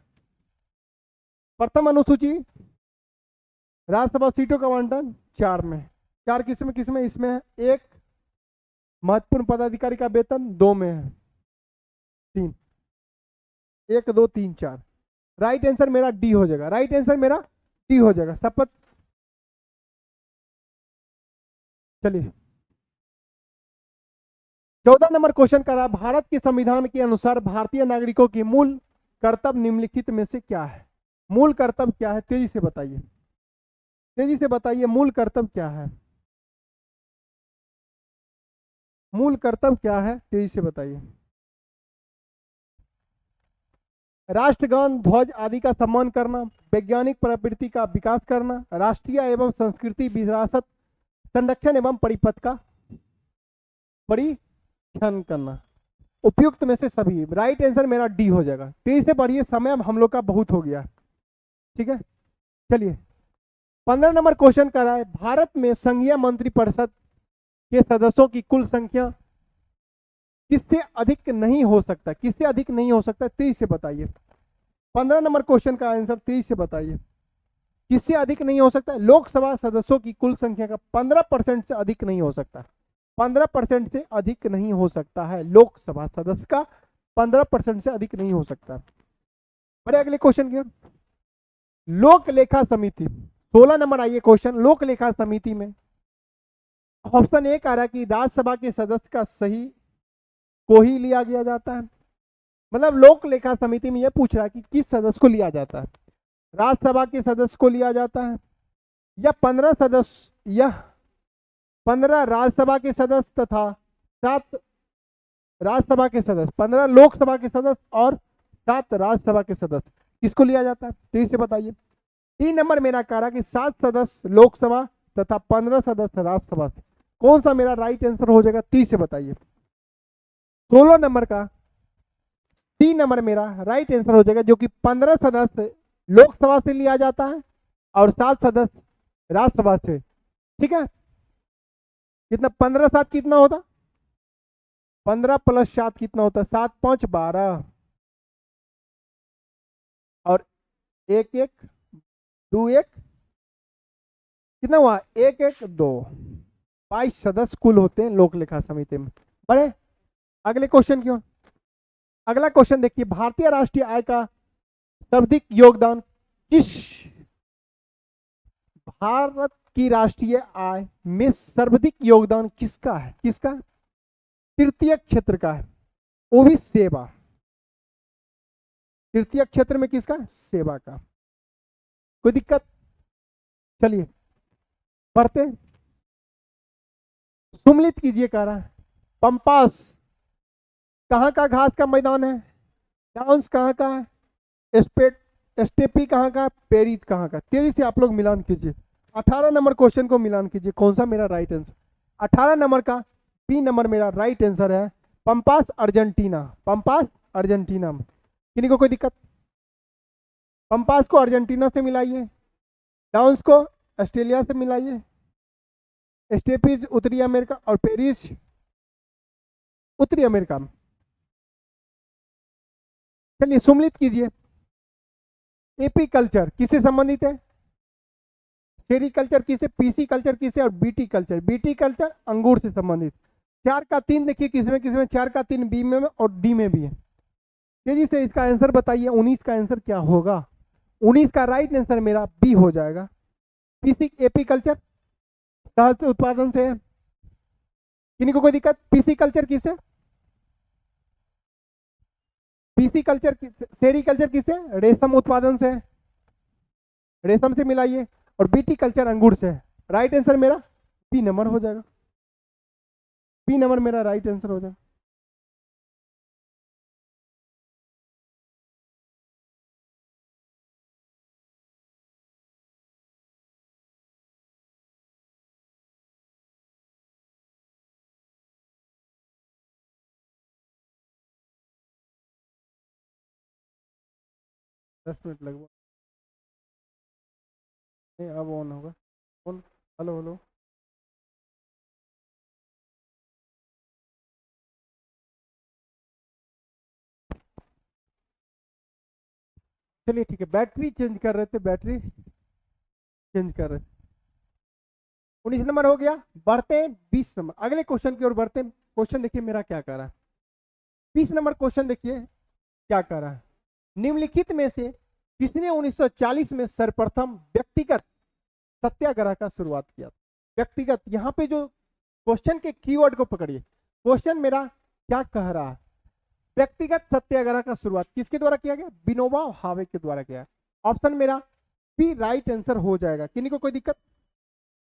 S2: प्रथम अनुसूची राज्यसभा सीटों का आवंटन 4 में, 4 किसमें? इसमें है 1 महत्वपूर्ण पदाधिकारी का वेतन, 2 में है 3, 1 2 3 4। राइट आंसर मेरा डी हो जाएगा, राइट आंसर मेरा डी हो जाएगा। शपथ। चलिए 14 नंबर क्वेश्चन कर रहा, भारत के संविधान के अनुसार भारतीय नागरिकों की मूल कर्तव्य निम्नलिखित में से क्या है? मूल कर्तव्य क्या है? तेजी से बताइए, तेजी से बताइए, मूल कर्तव्य क्या है? मूल कर्तव्य क्या है? तेजी से बताइए। राष्ट्रगान, ध्वज आदि का सम्मान करना, वैज्ञानिक प्रवृत्ति का विकास करना, राष्ट्रीय एवं संस्कृति विरासत संरक्षण एवं परिपथ का परीक्षण करना। उपयुक्त में से सभी। राइट आंसर मेरा डी हो जाएगा। तेजी से पढ़िए, समय अब हम लोग का बहुत हो गया, ठीक है। चलिए 15 नंबर क्वेश्चन कर रहा है, भारत में संघीय मंत्रिपरिषद के सदस्यों की कुल संख्या किससे अधिक नहीं हो सकता? किससे अधिक नहीं हो सकता? 23 से बताइए। 15 नंबर क्वेश्चन का आंसर 23 से बताइए, किससे अधिक नहीं हो सकता? लोकसभा सदस्यों की कुल संख्या का 15% से अधिक नहीं हो सकता, 15% से अधिक नहीं हो सकता है। लोकसभा सदस्य का 15% से अधिक नहीं हो सकता। बड़े अगले क्वेश्चन की, लोक लेखा समिति 16 नंबर आइए क्वेश्चन। लोक लेखा समिति में ऑप्शन ए आ रहा है कि राज्यसभा के सदस्य का सही को ही लिया गया जाता है, मतलब लोक लेखा समिति में यह पूछ रहा है कि किस सदस्य को लिया जाता है? राज्यसभा के सदस्य को लिया जाता है, या 15 सदस्य, या 15 राज्यसभा के सदस्य तथा 7 राज्यसभा के सदस्य, 15 लोकसभा के सदस्य और 7 राज्यसभा के सदस्य, किसको लिया जाता है? तो इसे बताइए। 3 नंबर मेरा कह रहा कि 7 सदस्य लोकसभा तथा 15 सदस्य राज्यसभा से, कौन सा मेरा राइट आंसर हो जाएगा? 30 से बताइए। 16 नंबर का 3 नंबर मेरा राइट आंसर हो जाएगा, जो कि 15 सदस्य लोकसभा से लिया जाता है और 7 सदस्य राज्यसभा से, ठीक है। कितना? 15 7 कितना होता? 15 + 7 कितना होता है? 7 5 12 और 1 1 2 1 कितना हुआ? 1 1 2 22 सदस्य कुल होते हैं लोक लेखा समिति में। बड़े अगले क्वेश्चन की ओर। अगला क्वेश्चन देखिए, भारतीय राष्ट्रीय आय का सर्वाधिक योगदान किस, भारत की राष्ट्रीय आय में सर्वाधिक योगदान किसका है? किसका? तृतीय क्षेत्र का है, वो भी सेवा। तृतीय क्षेत्र में किसका? सेवा का। कोई दिक्कत? चलिए पढ़ते। सुमिलित कीजिए कह रहा है, पंपास कहाँ का घास का मैदान है? डाउन्स कहाँ का है? स्टेपी कहाँ का? पेरिस कहाँ का? तेजी से आप लोग मिलान कीजिए। 18 नंबर क्वेश्चन को मिलान कीजिए, कौन सा मेरा राइट आंसर? 18 नंबर का बी नंबर मेरा राइट आंसर है। पंपास अर्जेंटीना, पंपास अर्जेंटीना में। किन्हीं को कोई दिक्कत? पंपास को अर्जेंटीना से मिलाइए, डाउन्स को ऑस्ट्रेलिया से मिलाइए, स्टेपीज उत्तरी अमेरिका और पेरिस उत्तरी अमेरिका में। चलिए सुमिलित कीजिए। एपी कल्चर किससे संबंधित है? सेरीकल्चर किसे, पीसी कल्चर किसे और बीटी कल्चर? बीटी कल्चर अंगूर से संबंधित। 4 का 3 देखिए किसमें किसमें, 4 का 3 बी में और डी में भी है। तेजी से इसका आंसर बताइए, 19 का आंसर क्या होगा? 19 का राइट आंसर मेरा बी हो जाएगा। पीसी एपी कल्चर सहज उत्पादन से है। किन्हीं को कोई दिक्कत? पीसी कल्चर किसे? पीसी कल्चर सेरीकल्चर किसे? रेशम उत्पादन से, रेशम से मिलाइए। और बीटी कल्चर अंगूर से है। राइट आंसर मेरा बी नंबर हो जाएगा। बी नंबर मेरा राइट आंसर हो जाएगा। दस मिनट लगभग नहीं, अब ऑन होगा ऑन। हेलो हेलो, चलिए ठीक है। बैटरी चेंज कर रहे थे, बैटरी चेंज कर रहे थे। 19 नंबर हो गया। बढ़ते हैं 20 नंबर, अगले क्वेश्चन की ओर बढ़ते हैं। क्वेश्चन देखिए मेरा क्या कर रहा है। 20 नंबर क्वेश्चन देखिए क्या कर रहा है। निम्नलिखित में से किसने 1940 में सर्वप्रथम व्यक्तिगत सत्याग्रह का शुरुआत किया? व्यक्तिगत, यहाँ पे जो क्वेश्चन के कीवर्ड को पकड़िए। क्वेश्चन मेरा क्या कह रहा है? व्यक्तिगत सत्याग्रह का शुरुआत किसके द्वारा किया गया? विनोबा भावे के द्वारा किया। ऑप्शन मेरा बी राइट आंसर हो जाएगा। किन्हीं को कोई दिक्कत?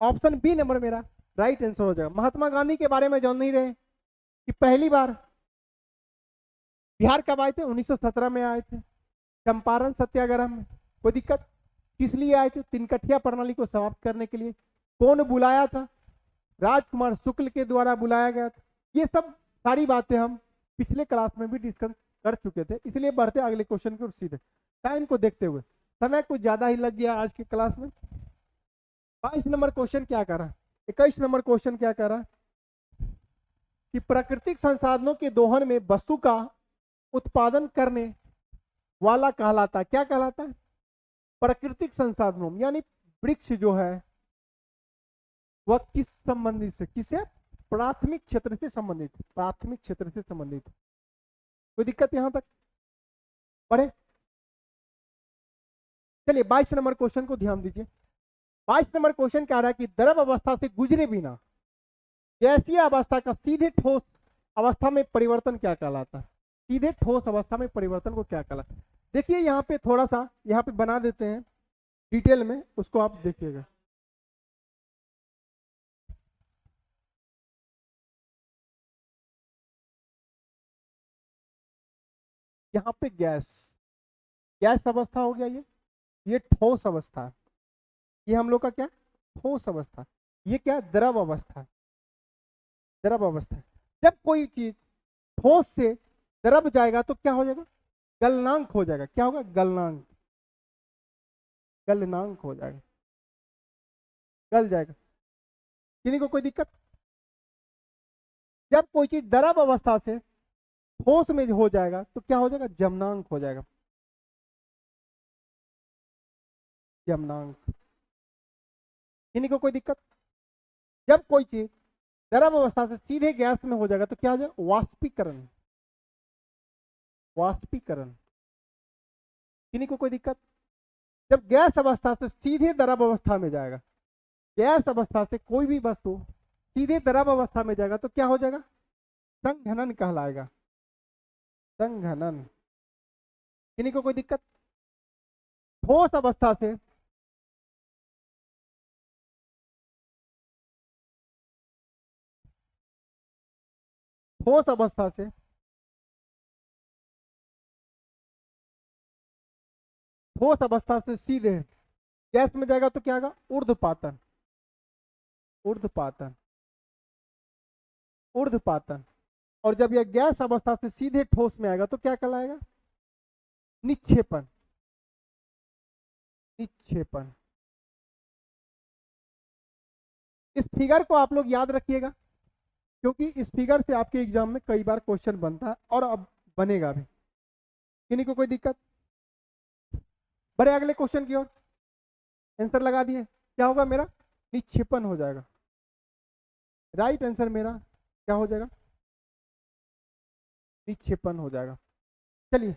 S2: ऑप्शन बी नंबर मेरा राइट आंसर हो जाएगा। महात्मा गांधी के बारे में जान नहीं रहे कि पहली बार बिहार कब आए थे? 1917 में आए थे, चंपारण सत्याग्रह में। कोई दिक्कत? किस लिए आए थे? तिनकठिया प्रणाली को समाप्त करने के लिए। कौन बुलाया था? राजकुमार शुक्ल के द्वारा बुलाया गया था। ये सब सारी बातें हम पिछले क्लास में भी डिस्कस कर चुके थे, इसलिए बढ़ते अगले क्वेश्चन को सीधे। टाइम को देखते हुए समय कुछ ज्यादा ही लग गया आज की क्लास में। 22 नंबर क्वेश्चन क्या कर रहा है? 21 नंबर क्वेश्चन क्या कर रहा है कि प्राकृतिक संसाधनों के दोहन में वस्तु का उत्पादन करने वाला कहलाता है। क्या कहलाता है? प्राकृतिक संसाधनों में, यानी वृक्ष जो है वह किस संबंधित से, किसे? प्राथमिक क्षेत्र से संबंधित, प्राथमिक क्षेत्र से संबंधित। कोई दिक्कत यहां तक? पढ़े। चलिए 22 नंबर क्वेश्चन को ध्यान दीजिए। 22 नंबर क्वेश्चन क्या रहा है कि द्रव अवस्था से गुजरे बिना गैसीय अवस्था का सीधे ठोस अवस्था में परिवर्तन क्या कहलाता है? सीधे ठोस अवस्था में परिवर्तन को क्या कहलाता है? देखिए यहाँ पे थोड़ा सा यहाँ पे बना देते हैं डिटेल में, उसको आप देखिएगा। यहाँ पे गैस, गैस अवस्था हो गया। ये ठोस अवस्था है। ये हम लोग का क्या? ठोस अवस्था। ये क्या? द्रव अवस्था। द्रव अवस्था। जब कोई चीज ठोस से द्रव जाएगा तो क्या हो जाएगा? गलनांक हो जाएगा। क्या होगा? गलनांक, गलनांक हो जाएगा, गल जाएगा। किन्हीं को कोई दिक्कत? जब कोई चीज द्रव अवस्था से ठोस में हो जाएगा तो क्या हो जाएगा? जमनांक हो जाएगा, जमनांक। किन्हीं को कोई दिक्कत? जब कोई चीज द्रव अवस्था से सीधे गैस में हो जाएगा तो क्या हो जाएगा? वाष्पीकरण, वाष्पीकरण। किन्हीं को कोई दिक्कत? जब गैस अवस्था से सीधे द्रव अवस्था में जाएगा, गैस अवस्था से कोई भी वस्तु सीधे द्रव अवस्था में जाएगा तो क्या हो जाएगा? संघनन कहलाएगा, संघनन। किन्हीं को कोई दिक्कत? ठोस अवस्था से ठोस अवस्था से ठोस अवस्था से सीधे गैस में जाएगा तो क्या होगा? ऊर्ध्वपातन, ऊर्ध्वपातन। ऊर्ध्वपातन। और जब यह गैस अवस्था से सीधे ठोस में आएगा तो क्या कहलाएगा? निक्षेपण। निक्षेपण। इस फिगर को आप लोग याद रखिएगा, क्योंकि इस फिगर से आपके एग्जाम में कई बार क्वेश्चन बनता है और अब बनेगा भी। किन्हीं को कोई दिक्कत? बड़े अगले क्वेश्चन की ओर। आंसर लगा दिए, क्या होगा मेरा? निक्षेपण हो जाएगा। राइट आंसर मेरा क्या हो जाएगा? निक्षेपण हो जाएगा। चलिए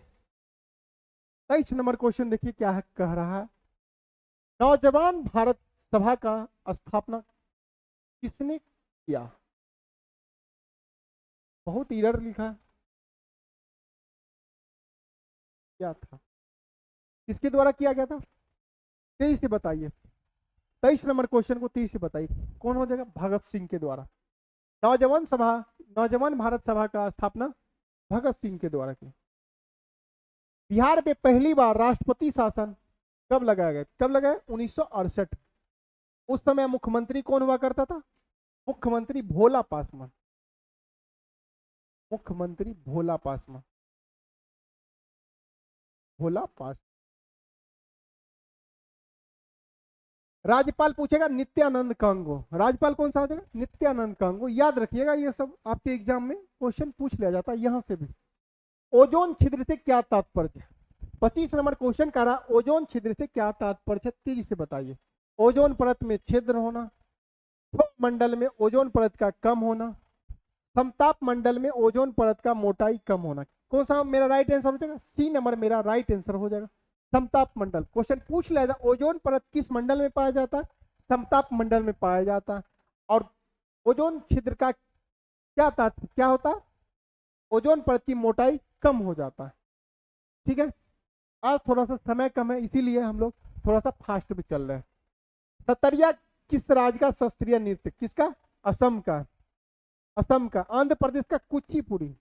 S2: 23 नंबर क्वेश्चन देखिए क्या है, कह रहा है नौजवान भारत सभा का स्थापना किसने किया? बहुत एरर लिखा है। क्या था, किसके द्वारा किया गया था? 23 से बताइए। 23 नंबर क्वेश्चन को 23 से बताइए, कौन हो जाएगा? भगत सिंह के द्वारा। नौजवान भारत सभा का स्थापना भगत सिंह के द्वारा की। बिहार में पहली बार राष्ट्रपति शासन कब लगाया गया? कब लगाया? 1968। उस समय मुख्यमंत्री कौन हुआ करता था? मुख्यमंत्री भोला पासवान। मुख्यमंत्री भोला पासवान। भोला पास। राज्यपाल पूछेगा नित्यानंद कांगो। राज्यपाल कौन सा हो जाएगा? नित्यानंद कांगो। याद रखिएगा, ये सब आपके एग्जाम में क्वेश्चन पूछ लिया जाता है यहां से भी। ओजोन छिद्र से क्या तात्पर्य? 25 नंबर क्वेश्चन कह रहा ओजोन छिद्र से क्या तात्पर्य? तेजी से बताइए। ओजोन परत में छिद्र होना, मंडल में ओजोन परत का कम होना, समताप मंडल में ओजोन परत का मोटाई कम होना। कौन सा मेरा राइट आंसर हो जाएगा? सी नंबर मेरा राइट आंसर हो जाएगा। समताप मंडल। क्वेश्चन पूछ लिया जाए ओजोन परत किस मंडल में पाया जाता है? समताप मंडल में पाया जाता है। और ओजोन छिद्र का क्या होता है? ओजोन परत की मोटाई कम हो जाता है। ठीक है, आज थोड़ा सा समय कम है इसीलिए हम लोग थोड़ा सा फास्ट भी चल रहे हैं। सतरिया किस राज्य का शास्त्रीय नृत्य? किसका? असम का। असम का। आंध्र प्रदेश का कुचिपुड़ी।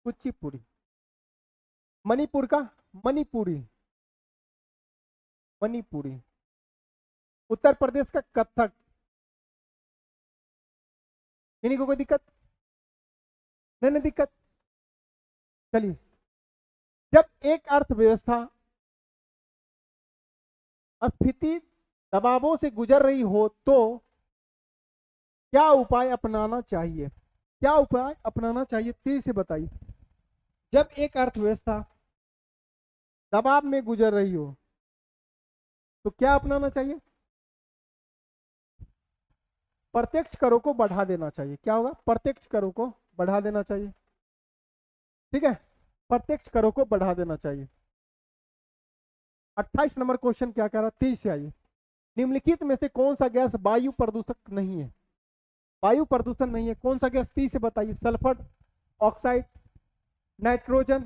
S2: कुचिपुड़ी। मणिपुर का मणिपुरी। मणिपुरी। उत्तर प्रदेश का कथक। इन्हीं को कोई दिक्कत? नहीं दिक्कत। चलिए, जब एक अर्थव्यवस्था स्फीति दबावों से गुजर रही हो तो क्या उपाय अपनाना चाहिए? क्या उपाय अपनाना चाहिए? तेजी से बताइए। जब एक अर्थव्यवस्था दबाव में गुजर रही हो तो क्या अपनाना चाहिए? प्रत्यक्ष करों को बढ़ा देना चाहिए। क्या होगा? प्रत्यक्ष करों को बढ़ा देना चाहिए। ठीक है, प्रत्यक्ष करों को बढ़ा देना चाहिए। 28 नंबर क्वेश्चन क्या कह रहा है? 30 से आइए। निम्नलिखित में से कौन सा गैस वायु प्रदूषक नहीं है? वायु प्रदूषण नहीं है कौन सा गैस? 30 से बताइए। सल्फर ऑक्साइड, नाइट्रोजन,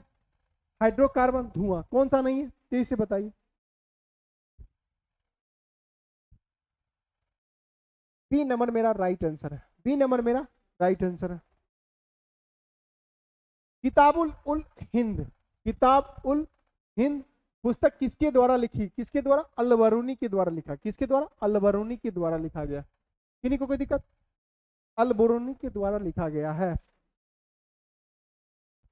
S2: हाइड्रोकार्बन, धुआं। कौन सा नहीं है? 30 से बताइए। बी नंबर मेरा राइट आंसर है। बी नंबर मेरा राइट आंसर है। किताबुल उल हिंद। किताब उल हिंद पुस्तक किसके द्वारा लिखी? किसके द्वारा? अल-बरूनी के द्वारा लिखा। किसके द्वारा? अल-बरूनी के द्वारा लिखा गया। किन्हीं को कोई दिक्कत? अल-बरूनी के द्वारा लिखा गया है।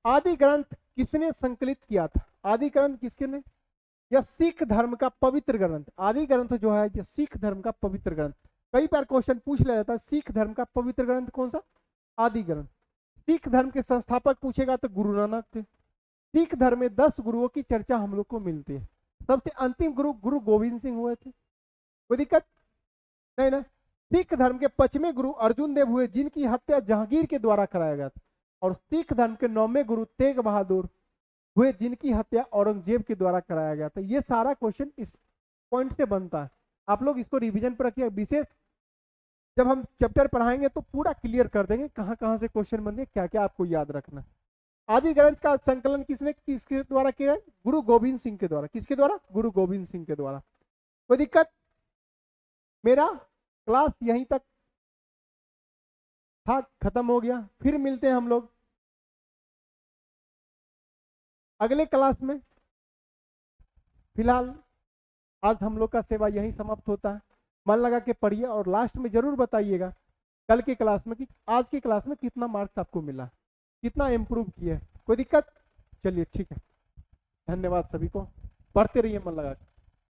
S2: आदि ग्रंथ किसने संकलित किया था? आदि ग्रंथ किसके ने? यह सिख धर्म का पवित्र ग्रंथ। आदि ग्रंथ जो है यह सिख धर्म का पवित्र ग्रंथ। कई बार क्वेश्चन पूछ लिया जाता है सिख धर्म का पवित्र ग्रंथ कौन सा? आदि ग्रंथ। सिख धर्म के संस्थापक पूछेगा तो गुरु नानक थे। सिख धर्म में 10 गुरुओं की चर्चा हम लोग को मिलती है। सबसे अंतिम गुरु गोविंद सिंह हुए थे। कोई दिक्कत नहीं ना? सिख धर्म के 5वें गुरु अर्जुन देव हुए जिनकी हत्या जहांगीर के द्वारा कराया गया था। और सिख धर्म के 9वें गुरु तेग बहादुर हुए जिनकी हत्या औरंगजेब के द्वारा कराया गया था। ये सारा क्वेश्चन इस पॉइंट से बनता है। आप लोग इसको रिवीजन पर रखिए। विशेष जब हम चैप्टर पढ़ाएंगे तो पूरा क्लियर कर देंगे कहां कहां से क्वेश्चन बनते हैं, क्या क्या आपको याद रखना है। आदि ग्रंथ का संकलन किसके द्वारा किया है? गुरु गोविंद सिंह के द्वारा। किसके द्वारा? गुरु गोविंद सिंह के द्वारा। कोई दिक्कत? मेरा क्लास यहीं तक था, खत्म हो गया। फिर मिलते हैं हम लोग अगले क्लास में। फिलहाल आज हम लोग का सेवा यहीं समाप्त होता है। मन लगा के पढ़िए और लास्ट में जरूर बताइएगा कल की क्लास में कि आज की क्लास में कितना मार्क्स आपको मिला, कितना इम्प्रूव किया है, कोई दिक्कत? चलिए ठीक है, धन्यवाद सभी को, पढ़ते रहिए मन लगा के।